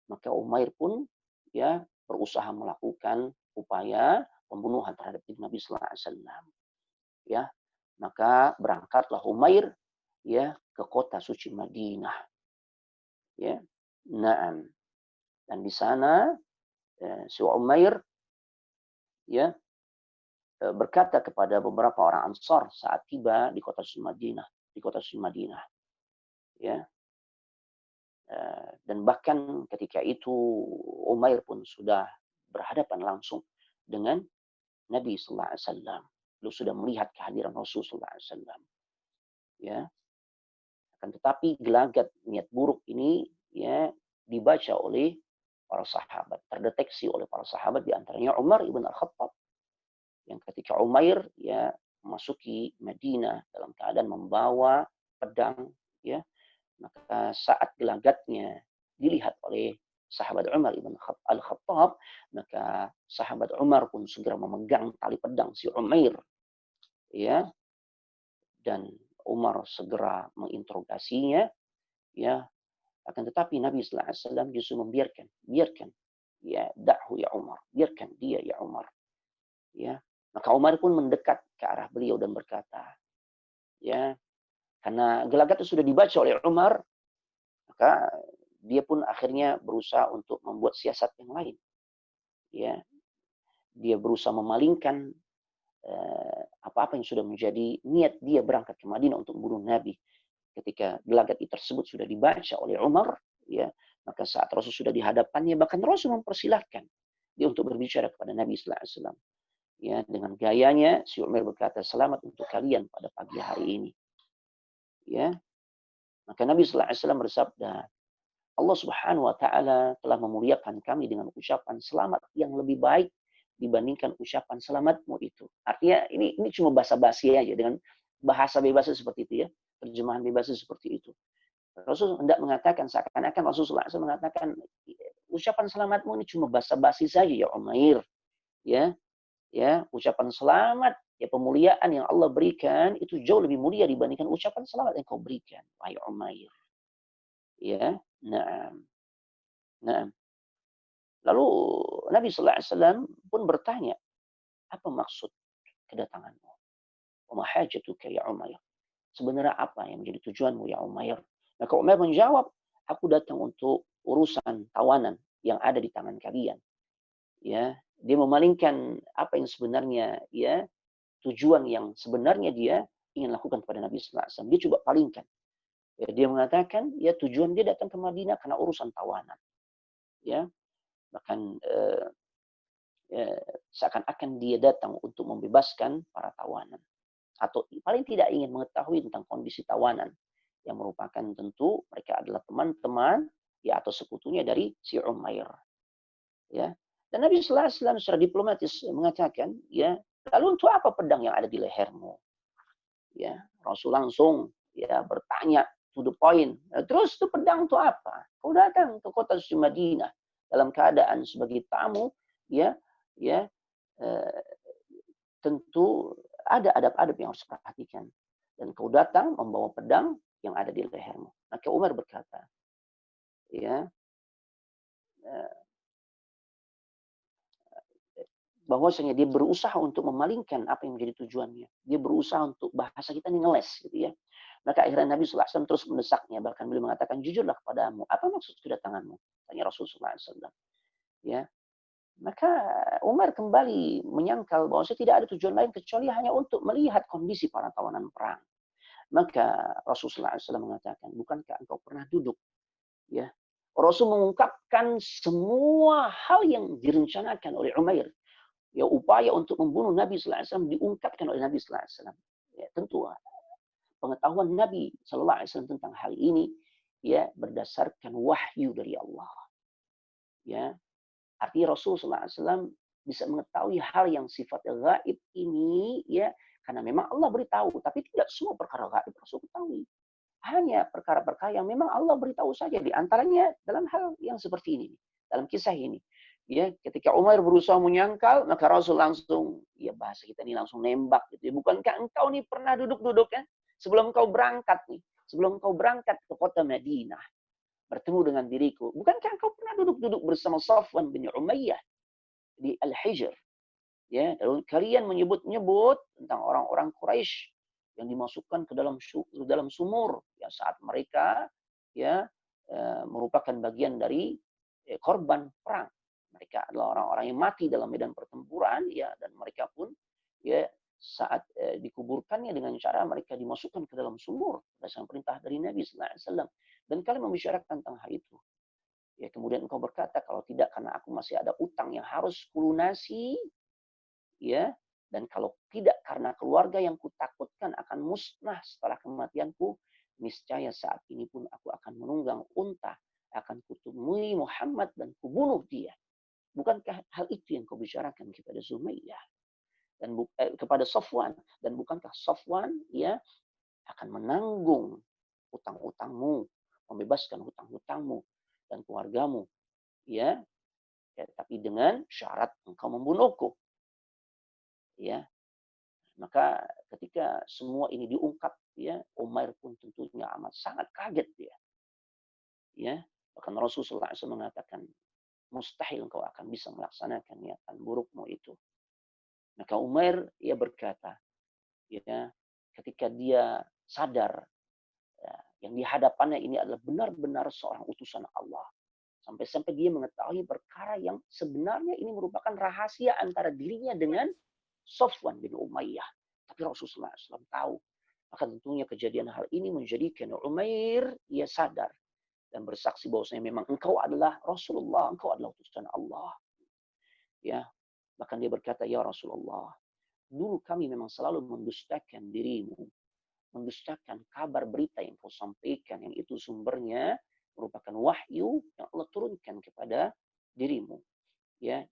maka Umair pun, ya, berusaha melakukan upaya pembunuhan terhadap Nabi Sallallahu Alaihi Wasallam. Ya, maka berangkatlah Umair, ya, ke kota suci Madinah. Ya, Naam. Dan di sana si Umair, ya, berkata kepada beberapa orang Ansar saat tiba di kota suci Madinah, ya, dan bahkan ketika itu Umair pun sudah berhadapan langsung dengan Nabi Sallallahu Alaihi Wasallam. Beliau sudah melihat kehadiran Rasul Sallallahu Alaihi Wasallam. Ya, akan tetapi gelagat niat buruk ini, ya, dibaca oleh para sahabat, terdeteksi oleh para sahabat, di antaranya Umar ibn Al-Khattab, yang ketika Umair, ya, memasuki Madinah dalam keadaan membawa pedang, ya, maka saat gelagatnya dilihat oleh sahabat Umar ibn Al-Khattab, maka sahabat Umar pun segera memegang tali pedang si Umair, ya, dan Umar segera menginterogasinya, ya, akan tetapi Nabi Sallallahu Alaihi Wasallam justru biarkan, ya, da'hu ya Umar, biarkan dia ya Umar, ya. Maka Umar pun mendekat ke arah beliau dan berkata, ya, karena gelagat itu sudah dibaca oleh Umar, maka dia pun akhirnya berusaha untuk membuat siasat yang lain. Ya, dia berusaha memalingkan apa-apa yang sudah menjadi niat dia berangkat ke Madinah untuk membunuh Nabi. Ketika gelagat itu tersebut sudah dibaca oleh Umar, ya, maka saat Rasul sudah di hadapannya, bahkan Rasul mempersilahkan dia untuk berbicara kepada Nabi Sallallahu Alaihi Wasallam. Ya, dengan gayanya si Umar berkata, selamat untuk kalian pada pagi hari ini. Ya, maka Nabi Sallallahu Alaihi Wasallam bersabda, Allah Subhanahu wa Ta'ala telah memuliakan kami dengan ucapan selamat yang lebih baik dibandingkan ucapan selamatmu itu. Artinya ini cuma basa-basi aja dengan bahasa bebasnya seperti itu ya. Terjemahan bebasnya seperti itu. Rasul hendak mengatakan seakan-akan Rasulullah SAW mengatakan ucapan selamatmu ini cuma basa-basi saja ya Umair. Ya, ya, ucapan selamat, ya pemuliaan yang Allah berikan itu jauh lebih mulia dibandingkan ucapan selamat yang kau berikan, wahai Umair. Ya, nah, nah. Lalu Nabi SAW pun bertanya, apa maksud kedatanganmu? Wa ma hajatuka ya Umair? Sebenarnya apa yang menjadi tujuanmu ya Umair? Maka Umair menjawab, aku datang untuk urusan tawanan yang ada di tangan kalian. Ya, dia memalingkan apa yang sebenarnya ya tujuan yang sebenarnya dia ingin lakukan kepada Nabi sallallahu alaihi wasallam. Dia coba palingkan. Ya, dia mengatakan ya tujuan dia datang ke Madinah karena urusan tawanan. Ya, bahkan seakan-akan dia datang untuk membebaskan para tawanan atau paling tidak ingin mengetahui tentang kondisi tawanan yang merupakan tentu mereka adalah teman-teman ya atau sekutunya dari si Umair. Ya. Dan Nabi sallallahu alaihi wasallam secara diplomatis mengatakan, ya, lalu untuk apa pedang yang ada di lehermu? Ya, Rasul langsung ya bertanya to the point. Terus itu pedang itu apa? Kau datang ke kota suci Madinah dalam keadaan sebagai tamu, ya, ya, eh, tentu ada adab-adab yang harus diperhatikan. Dan kau datang membawa pedang yang ada di lehermu. Maka Umar berkata, ya, bahwasanya dia berusaha untuk memalingkan apa yang menjadi tujuannya. Dia berusaha untuk bahasa kita ini ngeles gitu ya. Maka akhirnya Nabi SAW terus mendesaknya. Bahkan beliau mengatakan, jujurlah kepadamu. Apa maksud kedatanganmu? Tanya Rasulullah SAW. Ya. Maka Umar kembali menyangkal bahwa tidak ada tujuan lain kecuali hanya untuk melihat kondisi para tawanan perang. Maka Rasulullah SAW mengatakan, bukankah engkau pernah duduk? Ya. Rasul mengungkapkan semua hal yang direncanakan oleh Umair. Ya, upaya untuk membunuh Nabi sallallahu alaihi wasallam diungkapkan oleh Nabi sallallahu alaihi wasallam. Ya, tentu pengetahuan Nabi sallallahu alaihi wasallam tentang hal ini ya berdasarkan wahyu dari Allah. Ya, artinya Rasul sallallahu alaihi wasallam bisa mengetahui hal yang sifatnya gaib ini ya karena memang Allah beritahu, tapi tidak semua perkara gaib Rasul ketahui. Hanya perkara-perkara yang memang Allah beritahu saja, di antaranya dalam hal yang seperti ini, dalam kisah ini. Ya, ketika Umar berusaha menyangkal, maka Rasul langsung, ya bahasa kita ini langsung nembak gitu ya. Bukankah engkau nih pernah duduk-duduk ya? Sebelum kau berangkat nih, sebelum kau berangkat ke kota Madinah, bertemu dengan diriku. Bukankah engkau pernah duduk-duduk bersama Safwan bin Umayyah di Al-Hijr? Ya, lalu kalian menyebut-nyebut tentang orang-orang Quraisy yang dimasukkan ke dalam sumur ya saat mereka ya merupakan bagian dari korban perang. Mereka adalah orang-orang yang mati dalam medan pertempuran ya dan mereka pun ya saat dikuburkannya dengan cara mereka dimasukkan ke dalam sumur berdasarkan perintah dari Nabi sallallahu alaihi wasallam dan kalian membicarakan tentang hal itu. Ya kemudian engkau berkata kalau tidak karena aku masih ada utang yang harus kulunasi ya dan kalau tidak karena keluarga yang kutakutkan akan musnah setelah kematianku niscaya saat ini pun aku akan menunggang unta akan kutemui Muhammad dan kubunuh dia. Bukankah hal itu yang kau bicarakan kepada Zumayyah dan kepada Safwan dan bukankah Safwan ya akan menanggung utang-utangmu, membebaskan hutang-hutangmu dan keluargamu ya, ya tapi dengan syarat engkau membunuhku. Ya, maka ketika semua ini diungkap, ya, Umair pun tentunya amat sangat kaget dia. Ya, bahkan Rasulullah SAW mengatakan, mustahil engkau akan bisa melaksanakan niatan burukmu itu. Maka Umair ia berkata, ya, ketika dia sadar ya, yang di hadapannya ini adalah benar-benar seorang utusan Allah. Sampai-sampai dia mengetahui perkara yang sebenarnya ini merupakan rahasia antara dirinya dengan Safwan bin Umayyah. Tapi Rasulullah SAW tahu. Maka tentunya kejadian hal ini menjadikan Umair ia sadar dan bersaksi bahwasanya memang engkau adalah Rasulullah, engkau adalah utusan Allah. Ya, bahkan dia berkata, ya Rasulullah, dulu kami memang selalu mendustakan dirimu, mendustakan kabar berita yang kau sampaikan, yang itu sumbernya merupakan wahyu yang Allah turunkan kepada dirimu. Ya,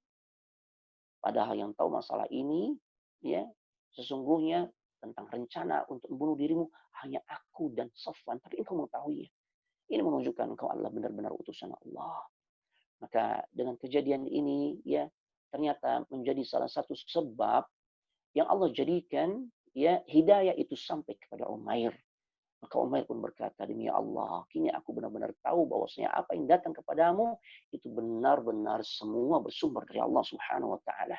Padahal yang tahu masalah ini, ya, sesungguhnya tentang rencana untuk membunuh dirimu hanya aku dan Safwan, tapi engkau mengetahuinya. Ini menunjukkan engkau adalah benar-benar utusan Allah. Maka dengan kejadian ini, ya, ternyata menjadi salah satu sebab yang Allah jadikan, ya, hidayah itu sampai kepada Umair. Maka Umair pun berkata, demi Allah, kini aku benar-benar tahu bahwasanya apa yang datang kepadamu itu benar-benar semua bersumber dari Allah Subhanahu wa taala.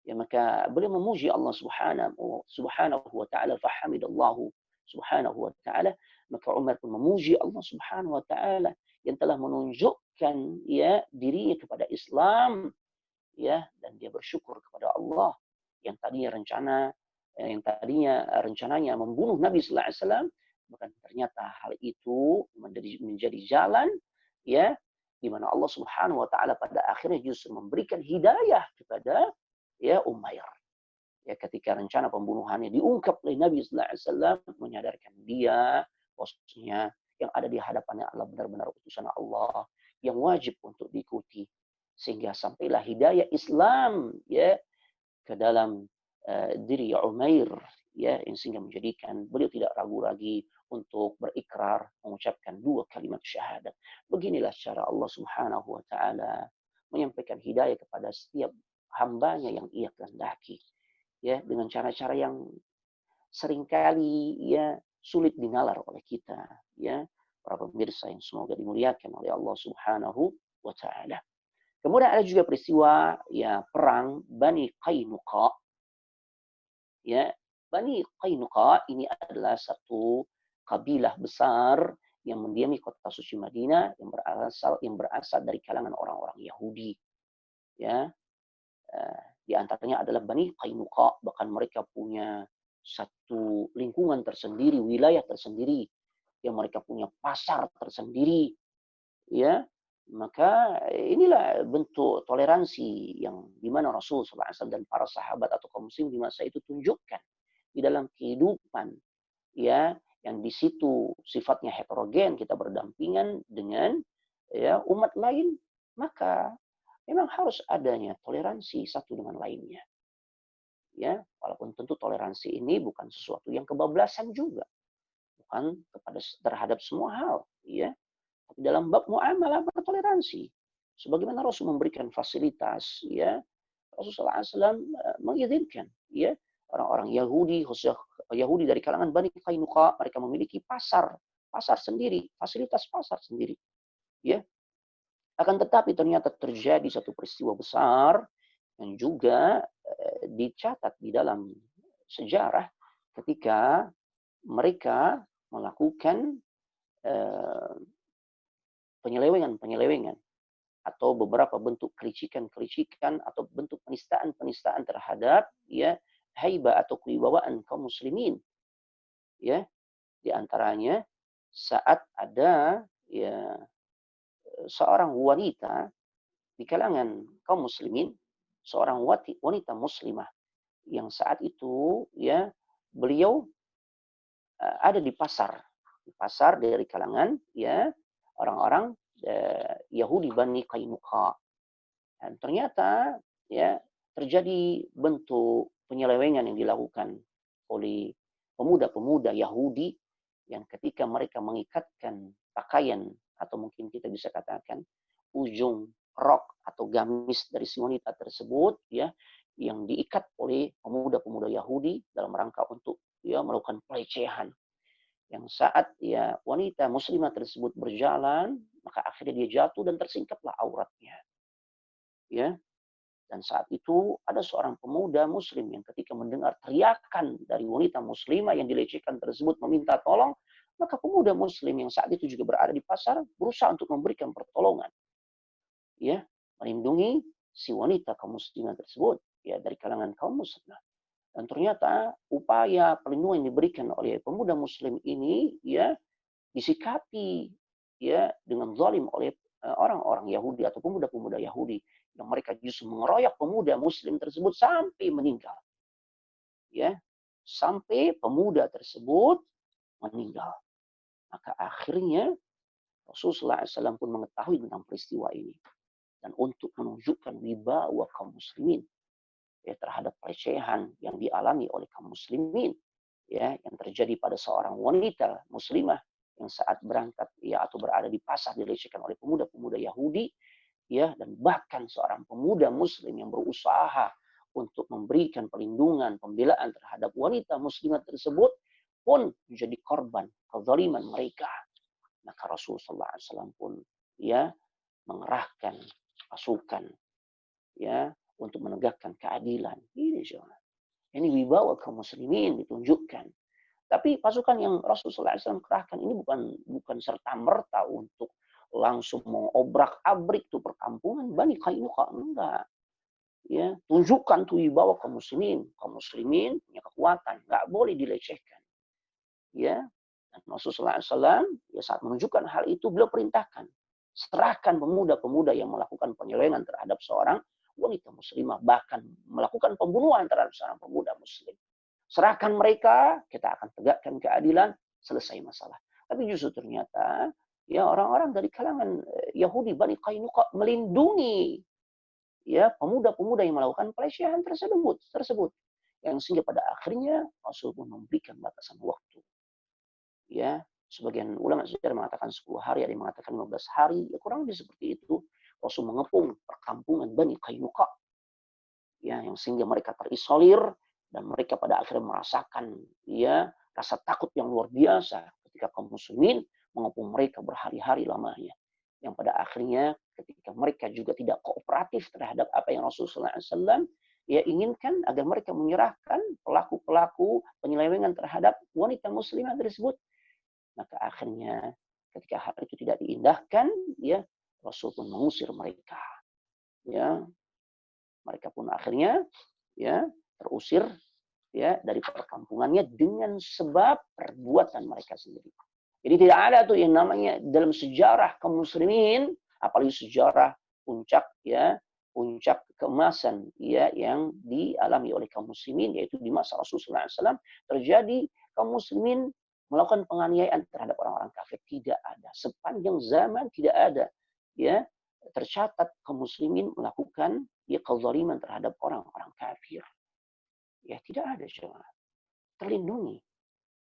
Ya, maka beliau memuji Allah Subhanahu wa taala, fahamidallahu Subhanahu wa taala. Maka Umar pun memuji Allah Subhanahu wa taala yang telah menunjukkan, ya, dirinya kepada Islam, ya, dan dia bersyukur kepada Allah yang tadinya rencananya membunuh Nabi sallallahu alaihi wasallam, bukan, ternyata hal itu menjadi jalan, ya, di mana Allah Subhanahu wa taala pada akhirnya justru memberikan hidayah kepada, ya, Umair. Ya, ketika rencana pembunuhannya diungkap oleh Nabi sallallahu alaihi wasallam, menyadarkan dia posisinya yang ada di hadapannya adalah benar-benar utusan Allah yang wajib untuk diikuti. Sehingga sampailah hidayah Islam, ya, ke dalam diri Umair, ya, yang sehingga menjadikan beliau tidak ragu lagi untuk berikrar mengucapkan dua kalimat syahadat. Beginilah cara Allah Subhanahu wa taala menyampaikan hidayah kepada setiap hambanya yang ia kehendaki, ya, dengan cara-cara yang seringkali, ya, sulit dinalar oleh kita, ya, para pemirsa yang semoga dimuliakan oleh Allah Subhanahu wa taala. Kemudian ada juga peristiwa, ya, perang Bani Qainuqa. Ya, Bani Qainuqa ini adalah satu kabilah besar yang mendiami kota suci Madinah yang berasal dari kalangan orang-orang Yahudi. Ya, di antaranya adalah Bani Qainuqa, bahkan mereka punya satu lingkungan tersendiri, wilayah tersendiri, yang mereka punya pasar tersendiri, ya. Maka inilah bentuk toleransi yang di mana Rasul SAW dan para sahabat atau kaum muslim di masa itu tunjukkan di dalam kehidupan, ya, yang di situ sifatnya heterogen, kita berdampingan dengan, ya, umat lain, maka memang harus adanya toleransi satu dengan lainnya, ya, walaupun tentu toleransi ini bukan sesuatu yang kebablasan juga, bukan terhadap semua hal, ya. Tapi dalam bab muamalah bertoleransi. Sebagaimana Rasul memberikan fasilitas, ya, Rasulullah SAW mengizinkan, ya, orang-orang Yahudi, khususnya Yahudi dari kalangan Bani Qainuqa, mereka memiliki pasar sendiri, fasilitas pasar sendiri, ya. Akan tetapi ternyata terjadi satu peristiwa besar yang juga dicatat di dalam sejarah ketika mereka melakukan eh, penyelewengan atau beberapa bentuk kericikan-kericikan atau bentuk penistaan-penistaan terhadap, ya, haibah atau kewibawaan kaum muslimin, ya. Di antaranya saat ada, ya, seorang wanita di kalangan kaum muslimin, seorang wanita muslimah yang saat itu, ya, beliau ada di pasar dari kalangan, ya, orang-orang Yahudi Bani Qainuqa. Dan ternyata, ya, terjadi bentuk penyelewengan yang dilakukan oleh pemuda-pemuda Yahudi yang ketika mereka mengikatkan pakaian atau mungkin kita bisa katakan ujung rok atau gamis dari si wanita tersebut, ya, yang diikat oleh pemuda-pemuda Yahudi dalam rangka untuk, ya, melakukan pelecehan. Yang saat, ya, wanita muslimah tersebut berjalan, maka akhirnya dia jatuh dan tersingkaplah auratnya, ya. Dan saat itu ada seorang pemuda muslim yang ketika mendengar teriakan dari wanita muslimah yang dilecehkan tersebut meminta tolong, maka pemuda muslim yang saat itu juga berada di pasar berusaha untuk memberikan pertolongan, ya, melindungi si wanita kaum muslimah tersebut, ya, dari kalangan kaum muslimah. Dan ternyata upaya perlindungan yang diberikan oleh pemuda muslim ini, ya, disikapi, ya, dengan zalim oleh orang-orang Yahudi atau pemuda-pemuda Yahudi yang mereka justru mengeroyok pemuda muslim tersebut sampai meninggal, ya, sampai pemuda tersebut meninggal. Maka akhirnya Rasulullah SAW pun mengetahui tentang peristiwa ini dan untuk menunjukkan wibawa kaum muslimin, ya terhadap pelecehan yang dialami oleh kaum muslimin, ya yang terjadi pada seorang wanita muslimah yang saat berangkat ya atau berada di pasar dilecehkan oleh pemuda-pemuda Yahudi, ya dan bahkan seorang pemuda muslim yang berusaha untuk memberikan perlindungan pembelaan terhadap wanita muslimah tersebut pun menjadi korban kezaliman mereka. Maka Rasulullah SAW pun ya mengerahkan pasukan ya untuk menegakkan keadilan. Ini wibawa kaum muslimin ditunjukkan. Tapi pasukan yang Rasulullah SAW kerahkan ini bukan serta merta untuk langsung mengobrak-abrik tuh perkampungan Bani Qainuqa, enggak. Ya, tunjukkan tuh wibawa kaum muslimin. Kaum muslimin punya kekuatan, enggak boleh dilecehkan. Ya, dan Rasulullah SAW ya saat menunjukkan hal itu beliau perintahkan serahkan pemuda-pemuda yang melakukan penyelewengan terhadap seorang wanita muslimah, bahkan melakukan pembunuhan terhadap seorang pemuda muslim. Serahkan mereka, kita akan tegakkan keadilan, selesai masalah. Tapi justru ternyata ya orang-orang dari kalangan Yahudi Bani Qainuqa melindungi ya pemuda-pemuda yang melakukan pelecehan tersebut yang sehingga pada akhirnya Rasul pun memberikan batasan waktu. Ya, sebagian ulama sejarah mengatakan 10 hari, ada yang mengatakan 15 hari, ya kurang lebih seperti itu. Rasul mengepung perkampungan Bani Qainuqa, ya, yang sehingga mereka terisolir dan mereka pada akhirnya merasakan ya rasa takut yang luar biasa ketika kaum muslimin mengepung mereka berhari-hari lamanya. Yang pada akhirnya ketika mereka juga tidak kooperatif terhadap apa yang Rasulullah SAW ya inginkan agar mereka menyerahkan pelaku-pelaku penyelewengan terhadap wanita muslimah tersebut, maka akhirnya ketika hal itu tidak diindahkan, ya Rasul pun mengusir mereka. Ya, mereka pun akhirnya ya terusir ya dari perkampungannya dengan sebab perbuatan mereka sendiri. Jadi tidak ada tuh yang namanya dalam sejarah kaum muslimin, apalagi sejarah puncak ya, puncak keemasan ya yang dialami oleh kaum muslimin yaitu di masa Rasulullah SAW terjadi kaum muslimin melakukan penganiayaan terhadap orang-orang kafir, tidak ada sepanjang zaman, tidak ada ya tercatat kaum muslimin melakukan ya kezaliman terhadap orang-orang kafir. Ya tidak ada jemaah, terlindungi.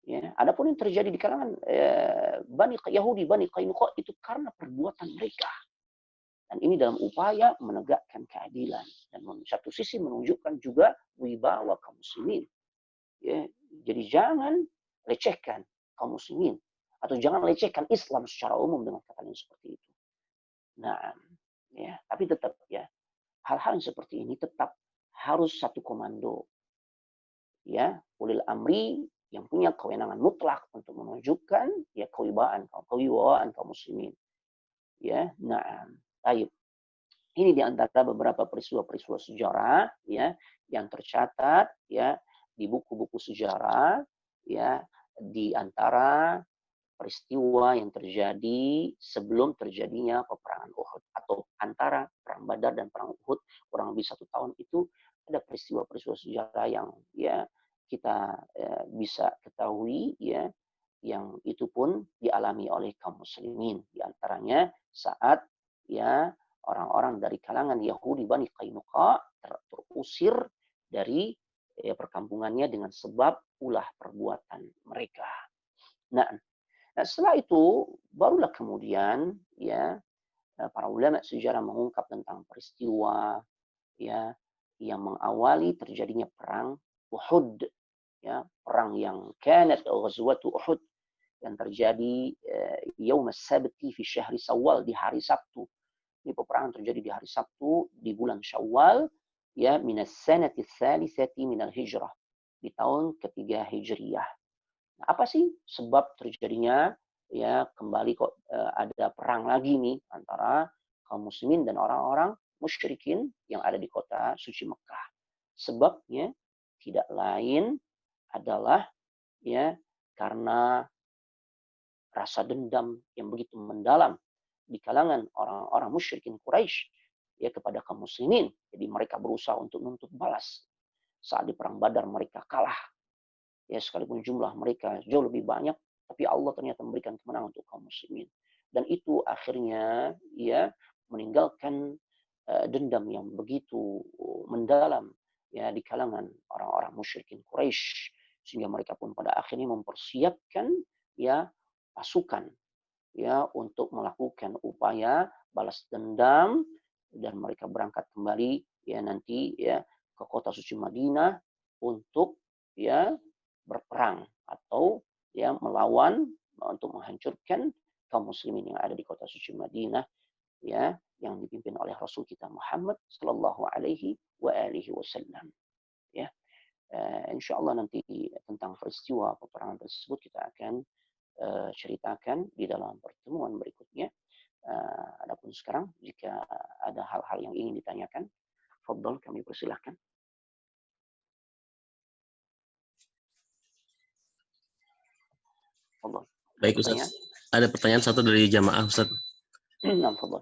Ya, adapun yang terjadi di kalangan Bani Yahudi, Bani Qainuqa itu karena perbuatan mereka. Dan ini dalam upaya menegakkan keadilan dan satu sisi menunjukkan juga wibawa kaum muslimin. Ya, jadi jangan lecehkan kaum muslimin atau jangan lecehkan Islam secara umum dengan kata yang seperti itu. Nah, ya, tapi tetap ya hal-hal yang seperti ini tetap harus satu komando. Ya, ulil amri yang punya kewenangan mutlak untuk menunjukkan ya kewibawaan kaum muslimin. Ya, nah, baik. Ini di antara beberapa peristiwa-peristiwa sejarah ya yang tercatat ya di buku-buku sejarah ya di antara peristiwa yang terjadi sebelum terjadinya peperangan Uhud atau antara perang Badar dan perang Uhud kurang lebih 1 tahun itu ada peristiwa-peristiwa sejarah yang ya kita bisa ketahui ya yang itu pun dialami oleh kaum muslimin di antaranya saat ya orang-orang dari kalangan Yahudi Bani Qainuqa terusir dari perkampungannya dengan sebab ulah perbuatan mereka. Nah, setelah itu barulah kemudian ya para ulama sejarah mengungkap tentang peristiwa ya yang mengawali terjadinya perang Uhud, ya perang yang kanat ghazwatu Uhud yang terjadi yaum as-sabti fi syahri Syawal di hari Sabtu. Ini peperangan terjadi di hari Sabtu di bulan Syawal ya minas sanati tsalisati minal hijrah di tahun ketiga Hijriyah. Nah, apa sih sebab terjadinya ya kembali kok ada perang lagi nih antara kaum muslimin dan orang-orang musyrikin yang ada di kota suci Mekah. Sebabnya tidak lain adalah ya karena rasa dendam yang begitu mendalam di kalangan orang-orang musyrikin Quraisy ya kepada kaum muslimin. Jadi mereka berusaha untuk menuntut balas. Saat di perang Badar mereka kalah. Ya sekalipun jumlah mereka jauh lebih banyak, tapi Allah ternyata memberikan kemenangan untuk kaum muslimin. Dan itu akhirnya ya meninggalkan dendam yang begitu mendalam ya di kalangan orang-orang musyrikin Quraisy, sehingga mereka pun pada akhirnya mempersiapkan ya pasukan ya untuk melakukan upaya balas dendam, dan mereka berangkat kembali ya nanti ya ke kota suci Madinah untuk ya berperang atau ya melawan untuk menghancurkan kaum muslimin yang ada di kota suci Madinah ya yang dipimpin oleh Rasul kita Muhammad sallallahu alaihi wa alihi wasallam ya. Insyaallah nanti tentang peristiwa peperangan tersebut kita akan ceritakan di dalam pertemuan berikutnya. Adapun sekarang jika ada hal-hal yang ingin ditanyakan, fadhal kami persilahkan. Fadhal. Baik Ustaz, ada pertanyaan satu dari jamaah Ustaz. Nah, fadhal.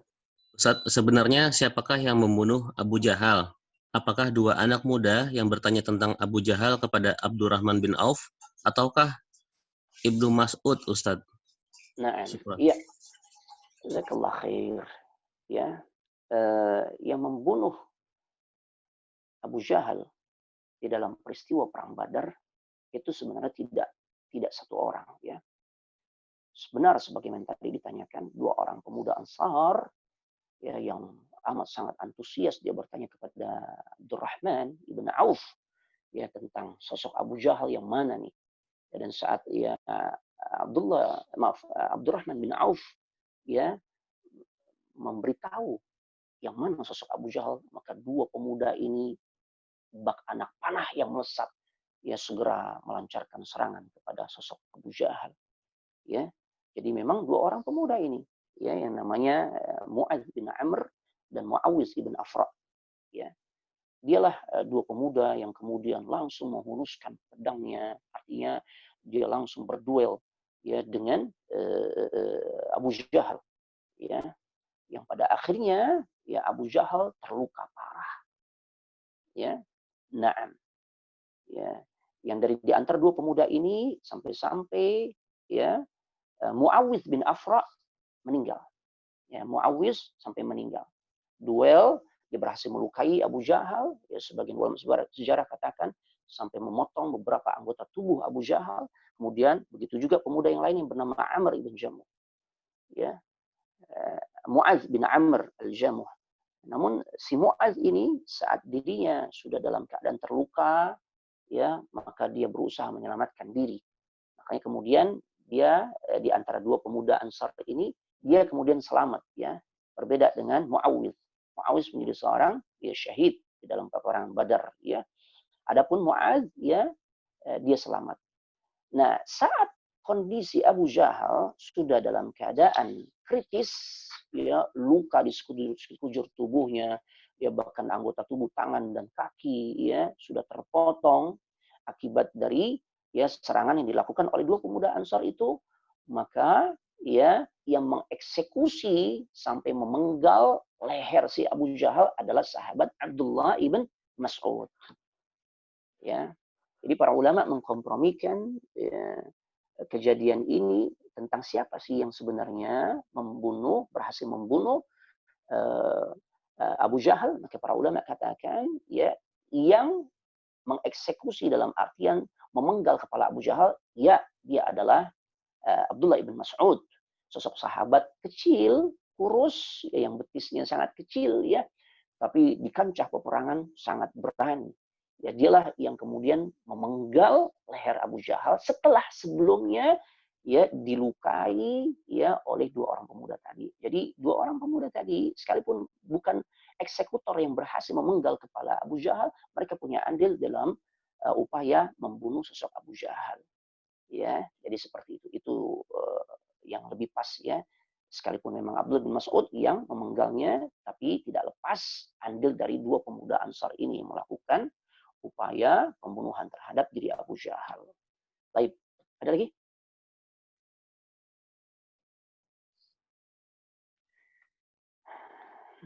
Ustaz, sebenarnya siapakah yang membunuh Abu Jahal? Apakah dua anak muda yang bertanya tentang Abu Jahal kepada Abdurrahman bin Auf, ataukah Ibnu Mas'ud, Ustaz? Nah, Syukur. iya. Jazakallah khair. Ya, yang membunuh Abu Jahal di dalam peristiwa perang Badar itu sebenarnya tidak satu orang ya. Sebenar sebagaimana tadi ditanyakan, dua orang pemuda Ansar ya yang amat sangat antusias, dia bertanya kepada Abdurrahman ibn Auf ya tentang sosok Abu Jahal yang mana nih. Dan saat ya Abdurrahman bin Auf ya memberitahu yang mana sosok Abu Jahal, maka dua pemuda ini bak anak panah yang melesat ya segera melancarkan serangan kepada sosok Abu Jahal ya. Jadi memang dua orang pemuda ini ya yang namanya Mu'adz bin Amr dan Mu'awiz ibn Afra ya. Dialah dua pemuda yang kemudian langsung menghunuskan pedangnya, artinya dia langsung berduel ya dengan Abu Jahal ya, yang pada akhirnya ya Abu Jahal terluka parah ya. Naam ya, yang dari di antara dua pemuda ini sampai-sampai ya Muawiz bin Afra meninggal ya. Muawiz sampai meninggal duel, dia berhasil melukai Abu Jahal ya, sebagian ulama sejarah katakan sampai memotong beberapa anggota tubuh Abu Jahal. Kemudian begitu juga pemuda yang lain yang bernama Amr ibn Jamuh ya, Mu'adz bin Amr al-Jamuh. Namun si Mu'adz ini saat dirinya sudah dalam keadaan terluka ya, maka dia berusaha menyelamatkan diri. Makanya kemudian dia di antara dua pemuda Ansar ini dia kemudian selamat ya. Berbeda dengan Muawiz. Muawiz menjadi seorang ya syahid di dalam peperangan Badar ya. Adapun Mu'adz ya dia selamat. Nah, saat kondisi Abu Jahal sudah dalam keadaan kritis ya, luka di sekujur tubuhnya, ya bahkan anggota tubuh tangan dan kaki ya sudah terpotong akibat dari ya serangan yang dilakukan oleh dua pemuda Ansar itu, maka ya yang mengeksekusi sampai memenggal leher si Abu Jahal adalah sahabat Abdullah ibn Mas'ud. Ya, jadi para ulama mengkompromikan ya, kejadian ini tentang siapa sih yang sebenarnya berhasil membunuh Abu Jahal. Maka para ulama katakan ya yang mengeksekusi dalam artian memenggal kepala Abu Jahal, ya dia adalah Abdullah ibn Mas'ud, sosok sahabat kecil, kurus, ya, yang betisnya sangat kecil ya, tapi di kancah peperangan sangat berani. Ya dialah yang kemudian memenggal leher Abu Jahal setelah sebelumnya ya dilukai ya oleh dua orang pemuda tadi. Jadi dua orang pemuda tadi sekalipun bukan eksekutor yang berhasil memenggal kepala Abu Jahal, mereka punya andil dalam upaya membunuh sosok Abu Jahal. Ya, jadi seperti itu. Itu yang lebih pas ya. Sekalipun memang Abdullah bin Mas'ud yang memenggalnya, tapi tidak lepas andil dari dua pemuda Ansar ini yang melakukan upaya pembunuhan terhadap diri Abu Jahal. Baik, ada lagi?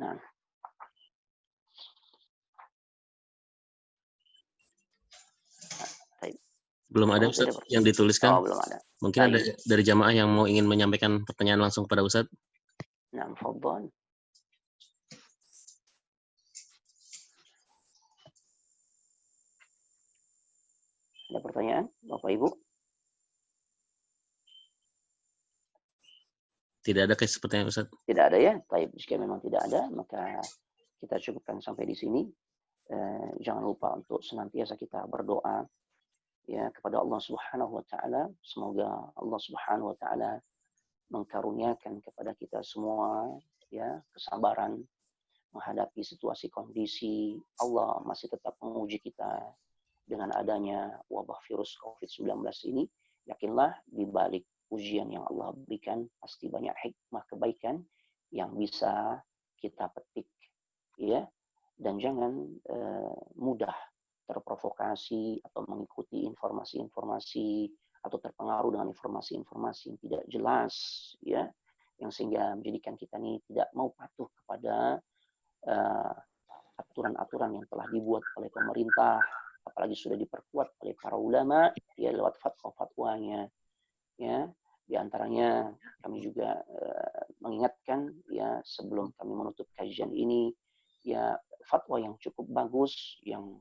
Nah. Belum ada Ustaz yang dituliskan. Oh, belum ada. Mungkin ada dari jamaah yang mau ingin menyampaikan pertanyaan langsung kepada Ustaz. Nah, fadhal. Ada pertanyaan, Bapak Ibu? Tidak ada kayak sepertinya Ustaz. Tidak ada ya? Baik, jika memang tidak ada, maka kita cukupkan sampai di sini. Jangan lupa untuk senantiasa kita berdoa ya kepada Allah Subhanahu wa taala. Semoga Allah Subhanahu wa taala mengkaruniakan kepada kita semua ya kesabaran menghadapi situasi kondisi. Allah masih tetap menguji kita dengan adanya wabah virus COVID-19 ini. Yakinlah di balik ujian yang Allah berikan pasti banyak hikmah kebaikan yang bisa kita petik ya, dan jangan mudah terprovokasi atau mengikuti informasi-informasi atau terpengaruh dengan informasi-informasi yang tidak jelas ya, yang sehingga menjadikan kita ini tidak mau patuh kepada aturan-aturan yang telah dibuat oleh pemerintah, apalagi sudah diperkuat oleh para ulama ya lewat fatwa-fatwanya ya. Di antaranya kami juga mengingatkan ya sebelum kami menutup kajian ini ya fatwa yang cukup bagus yang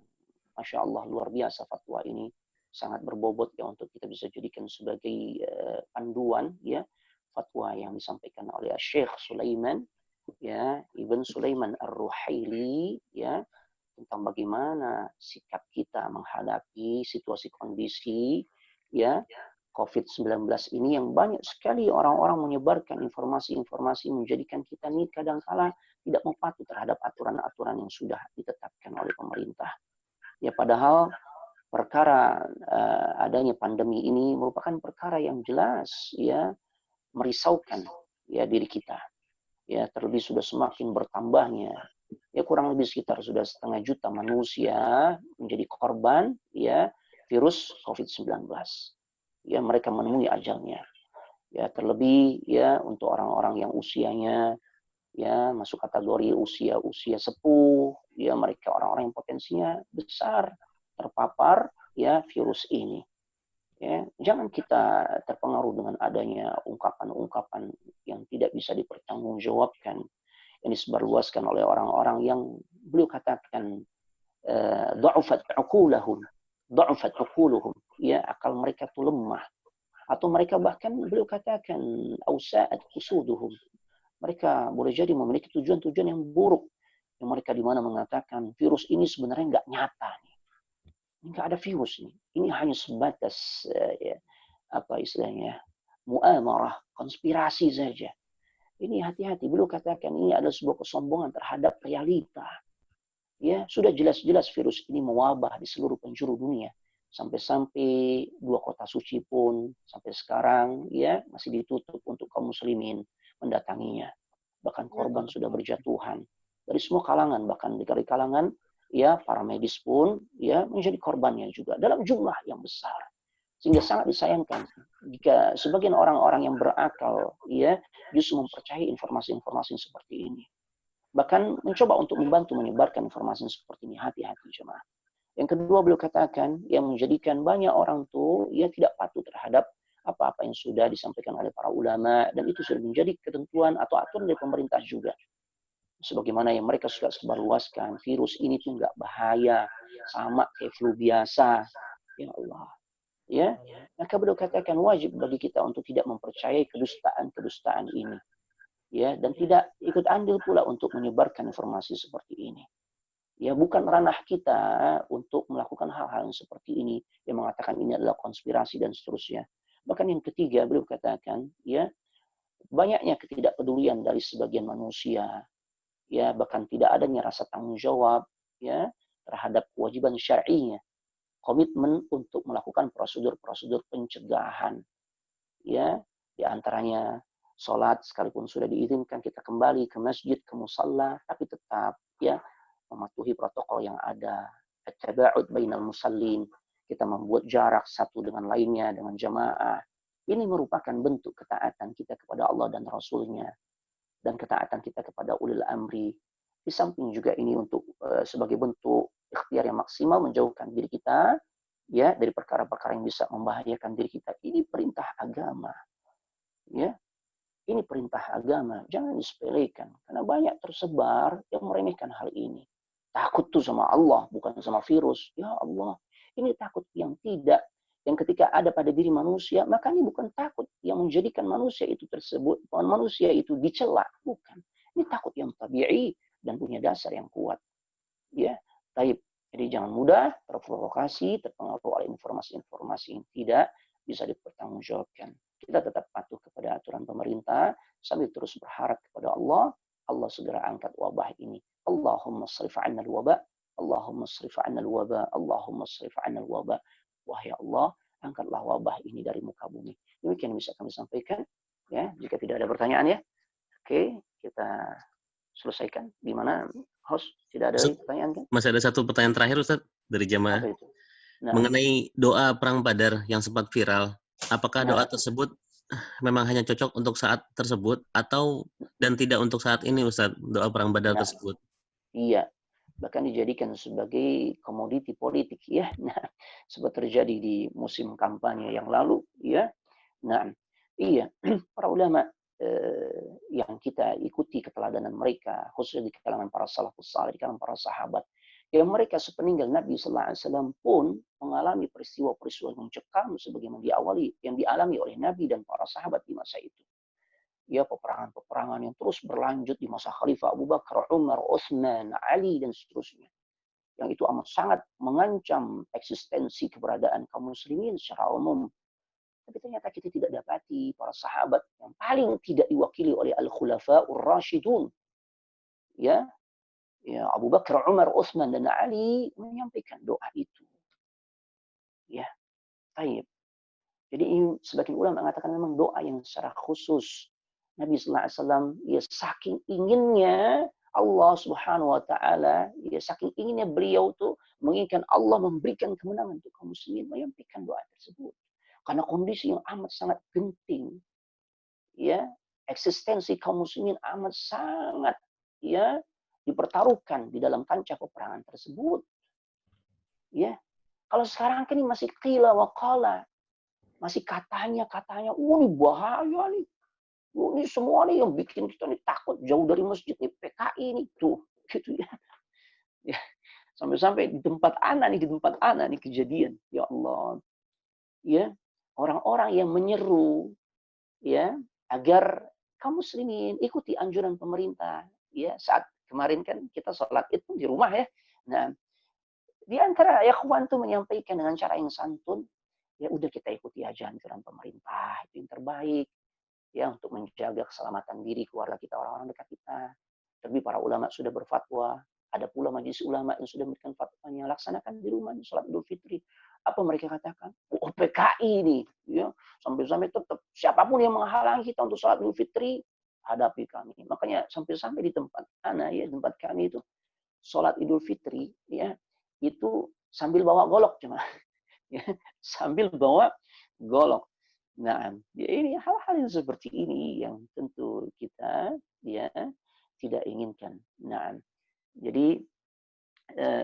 Masya Allah luar biasa fatwa ini sangat berbobot ya untuk kita bisa jadikan sebagai panduan ya, fatwa yang disampaikan oleh Syekh Sulaiman ya Ibn Sulaiman Ar-Ruhaili ya tentang bagaimana sikap kita menghadapi situasi kondisi ya COVID-19 ini yang banyak sekali orang-orang menyebarkan informasi-informasi menjadikan kita ini kadang-kala tidak mau patuh terhadap aturan-aturan yang sudah ditetapkan oleh pemerintah. Ya padahal perkara adanya pandemi ini merupakan perkara yang jelas ya merisaukan ya diri kita. Ya terlebih sudah semakin bertambahnya ya kurang lebih sekitar sudah 1,5 juta manusia menjadi korban ya virus COVID-19. Ya mereka menemui ajalnya. Ya terlebih ya untuk orang-orang yang usianya ya masuk kategori usia sepuh, ya mereka orang-orang yang potensinya besar terpapar ya virus ini. Ya, jangan kita terpengaruh dengan adanya ungkapan-ungkapan yang tidak bisa dipertanggungjawabkan yang disebarluaskan oleh orang-orang yang beliau katakan dha'ufat uquluhum, ya akal mereka itu lemah, atau mereka bahkan beliau katakan ausa'at qusuduhum, mereka boleh jadi memiliki tujuan-tujuan yang buruk yang mereka di mana mengatakan virus ini sebenarnya nggak nyata nih, nggak ada virus nih, ini hanya sebatas ya, apa istilahnya muamarah, konspirasi saja. Ini hati-hati, beliau katakan ini adalah sebuah kesombongan terhadap realita. Ya, sudah jelas-jelas virus ini mewabah di seluruh penjuru dunia. Sampai-sampai 2 kota suci pun sampai sekarang ya masih ditutup untuk kaum muslimin mendatanginya. Bahkan korban sudah berjatuhan dari semua kalangan, bahkan dari kalangan ya para medis pun ya menjadi korbannya juga dalam jumlah yang besar. Sehingga sangat disayangkan jika sebagian orang-orang yang berakal ya justru mempercayai informasi-informasi seperti ini. Bahkan mencoba untuk membantu menyebarkan informasi seperti ini. Hati-hati jemaah. Yang kedua beliau katakan yang menjadikan banyak orang tuh ya tidak patuh terhadap apa-apa yang sudah disampaikan oleh para ulama, dan itu sudah menjadi ketentuan atau aturan dari pemerintah juga. Sebagaimana yang mereka sudah sebarluaskan, virus ini tuh nggak bahaya, sama kayak flu biasa. Ya Allah. Ya, maka beliau katakan wajib bagi kita untuk tidak mempercayai kedustaan-kedustaan ini. Ya, dan tidak ikut andil pula untuk menyebarkan informasi seperti ini. Ya, bukan ranah kita untuk melakukan hal-hal yang seperti ini, yang mengatakan ini adalah konspirasi dan seterusnya. Bahkan yang ketiga, beliau katakan, ya, banyaknya ketidakpedulian dari sebagian manusia, ya, bahkan tidak adanya rasa tanggung jawab, ya, terhadap kewajiban syar'inya, komitmen untuk melakukan prosedur-prosedur pencegahan, ya, di antaranya sholat sekalipun sudah diizinkan kita kembali ke masjid, ke musalla, tapi tetap ya mematuhi protokol yang ada. At-taba'ud bainal musallin, kita membuat jarak satu dengan lainnya dengan jamaah. Ini merupakan bentuk ketaatan kita kepada Allah dan Rasul-Nya dan ketaatan kita kepada ulil amri. Di samping juga ini untuk sebagai bentuk ikhtiar yang maksimal menjauhkan diri kita ya dari perkara-perkara yang bisa membahayakan diri kita. Ini perintah agama. Ya. Ini perintah agama, jangan disepelekan. Karena banyak tersebar yang meremehkan hal ini. Takut tuh sama Allah, bukan sama virus. Ya Allah, Ini takut yang tidak. Yang ketika ada pada diri manusia, maka ini bukan takut yang menjadikan manusia itu tersebut, manusia itu dicela, bukan. Ini takut yang tabi'i dan punya dasar yang kuat. Ya, taib. Jadi jangan mudah terprovokasi, terpengaruh oleh informasi-informasi yang tidak bisa dipertanggungjawabkan. Kita tetap patuh kepada aturan pemerintah sambil terus berharap kepada Allah. Allah segera angkat wabah ini. Allahumma srif 'anna al-waba, Allahumma srif 'anna al-waba, Allahumma srif 'anna al-waba. Wahai Allah, angkatlah wabah ini dari muka bumi. Demikian yang bisa kami sampaikan. Ya, jika tidak ada pertanyaan ya. Oke, kita selesaikan. Gimana, host? Tidak ada lagi pertanyaan kan? Masih ada satu pertanyaan terakhir, Ustaz, dari jemaah. Apa itu? Nah, mengenai doa perang Badar yang sempat viral. Apakah doa tersebut memang hanya cocok untuk saat tersebut atau dan tidak untuk saat ini, Ustaz, doa perang Badar tersebut? Iya, bahkan dijadikan sebagai komoditi politik ya. Nah, seperti terjadi di musim kampanye yang lalu ya. Nah, iya, para ulama yang kita ikuti keteladanan mereka, khususnya di kalangan para salafus saleh, di kalangan para sahabat, yang mereka sepeninggal Nabi Sallallahu Alaihi Wasallam pun mengalami peristiwa-peristiwa yang mencekam sebagaimana yang dialami oleh Nabi dan para sahabat di masa itu. Ya, peperangan-peperangan yang terus berlanjut di masa Khalifah Abu Bakar, Umar, Utsman, Ali dan seterusnya. Yang itu amat sangat mengancam eksistensi keberadaan kaum muslimin secara umum. Tapi ternyata kita tidak dapati para sahabat yang paling tidak diwakili oleh Al-Khulafa'ur Rasyidun. Ya, ya Abu Bakar, Umar, Utsman dan Ali menyampaikan doa itu. Ya, baik. Jadi sebagian ulama mengatakan memang doa yang secara khusus Nabi sallallahu alaihi wasallam ya saking inginnya Allah Subhanahu wa taala, ya saking inginnya beliau tuh menginginkan Allah memberikan kemenangan untuk kaum muslimin menyampaikan doa tersebut. Karena kondisi yang amat sangat genting, ya, eksistensi kaum muslimin amat sangat ya dipertaruhkan di dalam kancah peperangan tersebut. Ya, kalau sekarang kan ini masih qila wa qala, masih katanya, ini bahaya nih. Ini semua nih yang bikin kita nih takut jauh dari masjid nih PKI nih tuh gitu ya. Ya, sampai-sampai di tempat anak nih kejadian. Ya Allah. Ya, orang-orang yang menyeru ya agar kaum muslimin ikuti anjuran pemerintah. Ya, saat kemarin kan kita sholat itu di rumah ya. Nah, di antara ikhwan tuh menyampaikan dengan cara yang santun, ya udah kita ikuti aja anjuran pemerintah, itu yang terbaik ya untuk menjaga keselamatan diri keluarga kita, orang-orang dekat kita. Tapi para ulama sudah berfatwa, ada pula majelis ulama yang sudah memberikan fatwanya, laksanakan di rumah sholat Idul Fitri. Apa mereka katakan? Oh, PKI ini, ya sampai-sampai tetap siapapun yang menghalangi kita untuk sholat Idul Fitri, hadapi kami. Makanya sampai-sampai di tempat anak ya, tempat kami itu sholat Idul Fitri, ya itu sambil bawa golok cuma, ya, sambil bawa golok. Nah, ya ini hal-hal yang seperti ini yang tentu kita ya tidak inginkan. Nah, jadi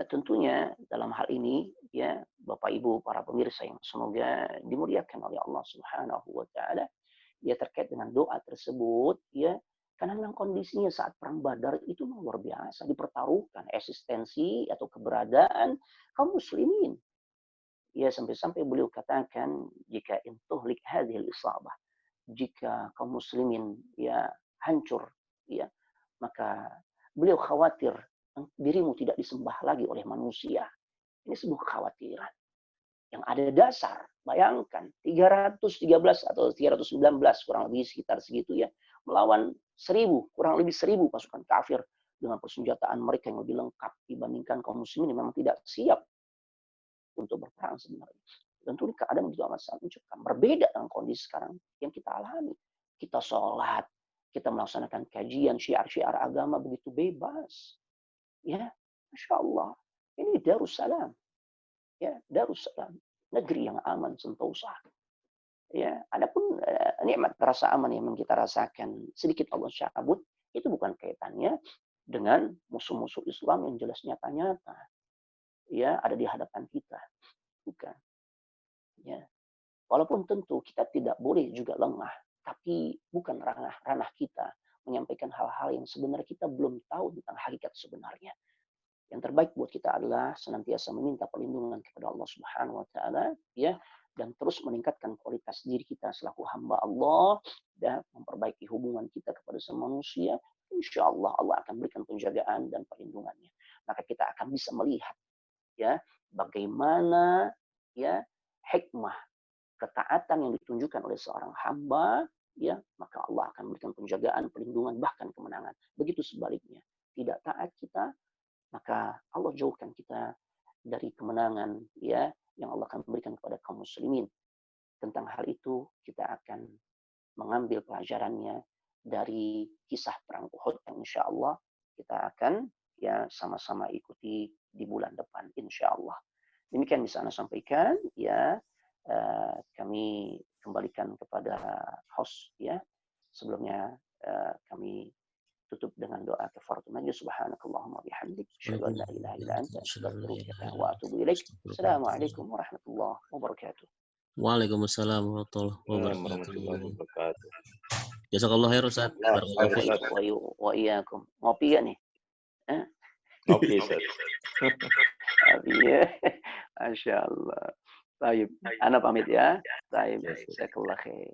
tentunya dalam hal ini ya Bapak Ibu para pemirsa yang semoga dimuliakan oleh Allah Subhanahu wa taala, ya terkait dengan doa tersebut ya karena memang kondisinya saat perang Badar itu luar biasa dipertaruhkan eksistensi atau keberadaan kaum muslimin. Ya sampai-sampai beliau katakan jika intuhlik hadhil isabah, jika kaum muslimin ya hancur ya maka beliau khawatir dirimu tidak disembah lagi oleh manusia. Ini sebuah kekhawatiran yang ada dasar. Bayangkan 313 atau 319 kurang lebih sekitar segitu ya melawan 1000 kurang lebih 1000 pasukan kafir dengan persenjataan mereka yang lebih lengkap dibandingkan kaum muslimin yang memang tidak siap untuk berperang sebenarnya. Tentu keadaan begitu amat sangat mencekam. Berbeda dengan kondisi sekarang yang kita alami. Kita sholat, kita melaksanakan kajian syiar-syiar agama begitu bebas. Ya, Masya Allah. Ini Darussalam. Ya, Darussalam. Negeri yang aman, sentosa. Ya, adapun nikmat rasa aman yang kita rasakan sedikit Allah cabut, itu bukan kaitannya dengan musuh-musuh Islam yang jelas nyata-nyata. Ya, ada di hadapan kita. Bukan. Ya. Walaupun tentu kita tidak boleh juga lengah, tapi bukan ranah kita menyampaikan hal-hal yang sebenarnya kita belum tahu tentang hakikat sebenarnya. Yang terbaik buat kita adalah senantiasa meminta perlindungan kepada Allah Subhanahu wa taala, ya, dan terus meningkatkan kualitas diri kita selaku hamba Allah dan memperbaiki hubungan kita kepada semua manusia. Insya Allah Allah akan berikan penjagaan dan perlindungannya. Maka kita akan bisa melihat, ya, bagaimana, ya, hikmah ketaatan yang ditunjukkan oleh seorang hamba, ya, maka Allah akan berikan penjagaan, perlindungan, bahkan kemenangan. Begitu sebaliknya, tidak taat kita, maka Allah jauhkan kita dari kemenangan, ya, yang Allah akan berikan kepada kaum muslimin. Tentang hal itu kita akan mengambil pelajarannya dari kisah perang Uhud yang insya Allah kita akan, ya, sama-sama ikuti di bulan depan insya Allah. Demikian bisa Anda sampaikan, ya. Kami kembalikan kepada host, ya. Sebelumnya kami tutup dengan doa kafaratul majlis. Subhanakallahumma bihamdik asyhadu an la ilaha illa anta astaghfiruka wa atubu ilaik. Assalamualaikum warahmatullahi wabarakatuh. Waalaikumsalam warahmatullahi Warahmatullahi wabarakatuh. wabarakatuh. Jazakallah khair Ustaz. Barakallahu fiik. Wa iyyakum. Ngopi ya nih? Oke, Ustaz. Ya. Masya Allah. Baik, Ana pamit ya. Baik, jazakallah khair.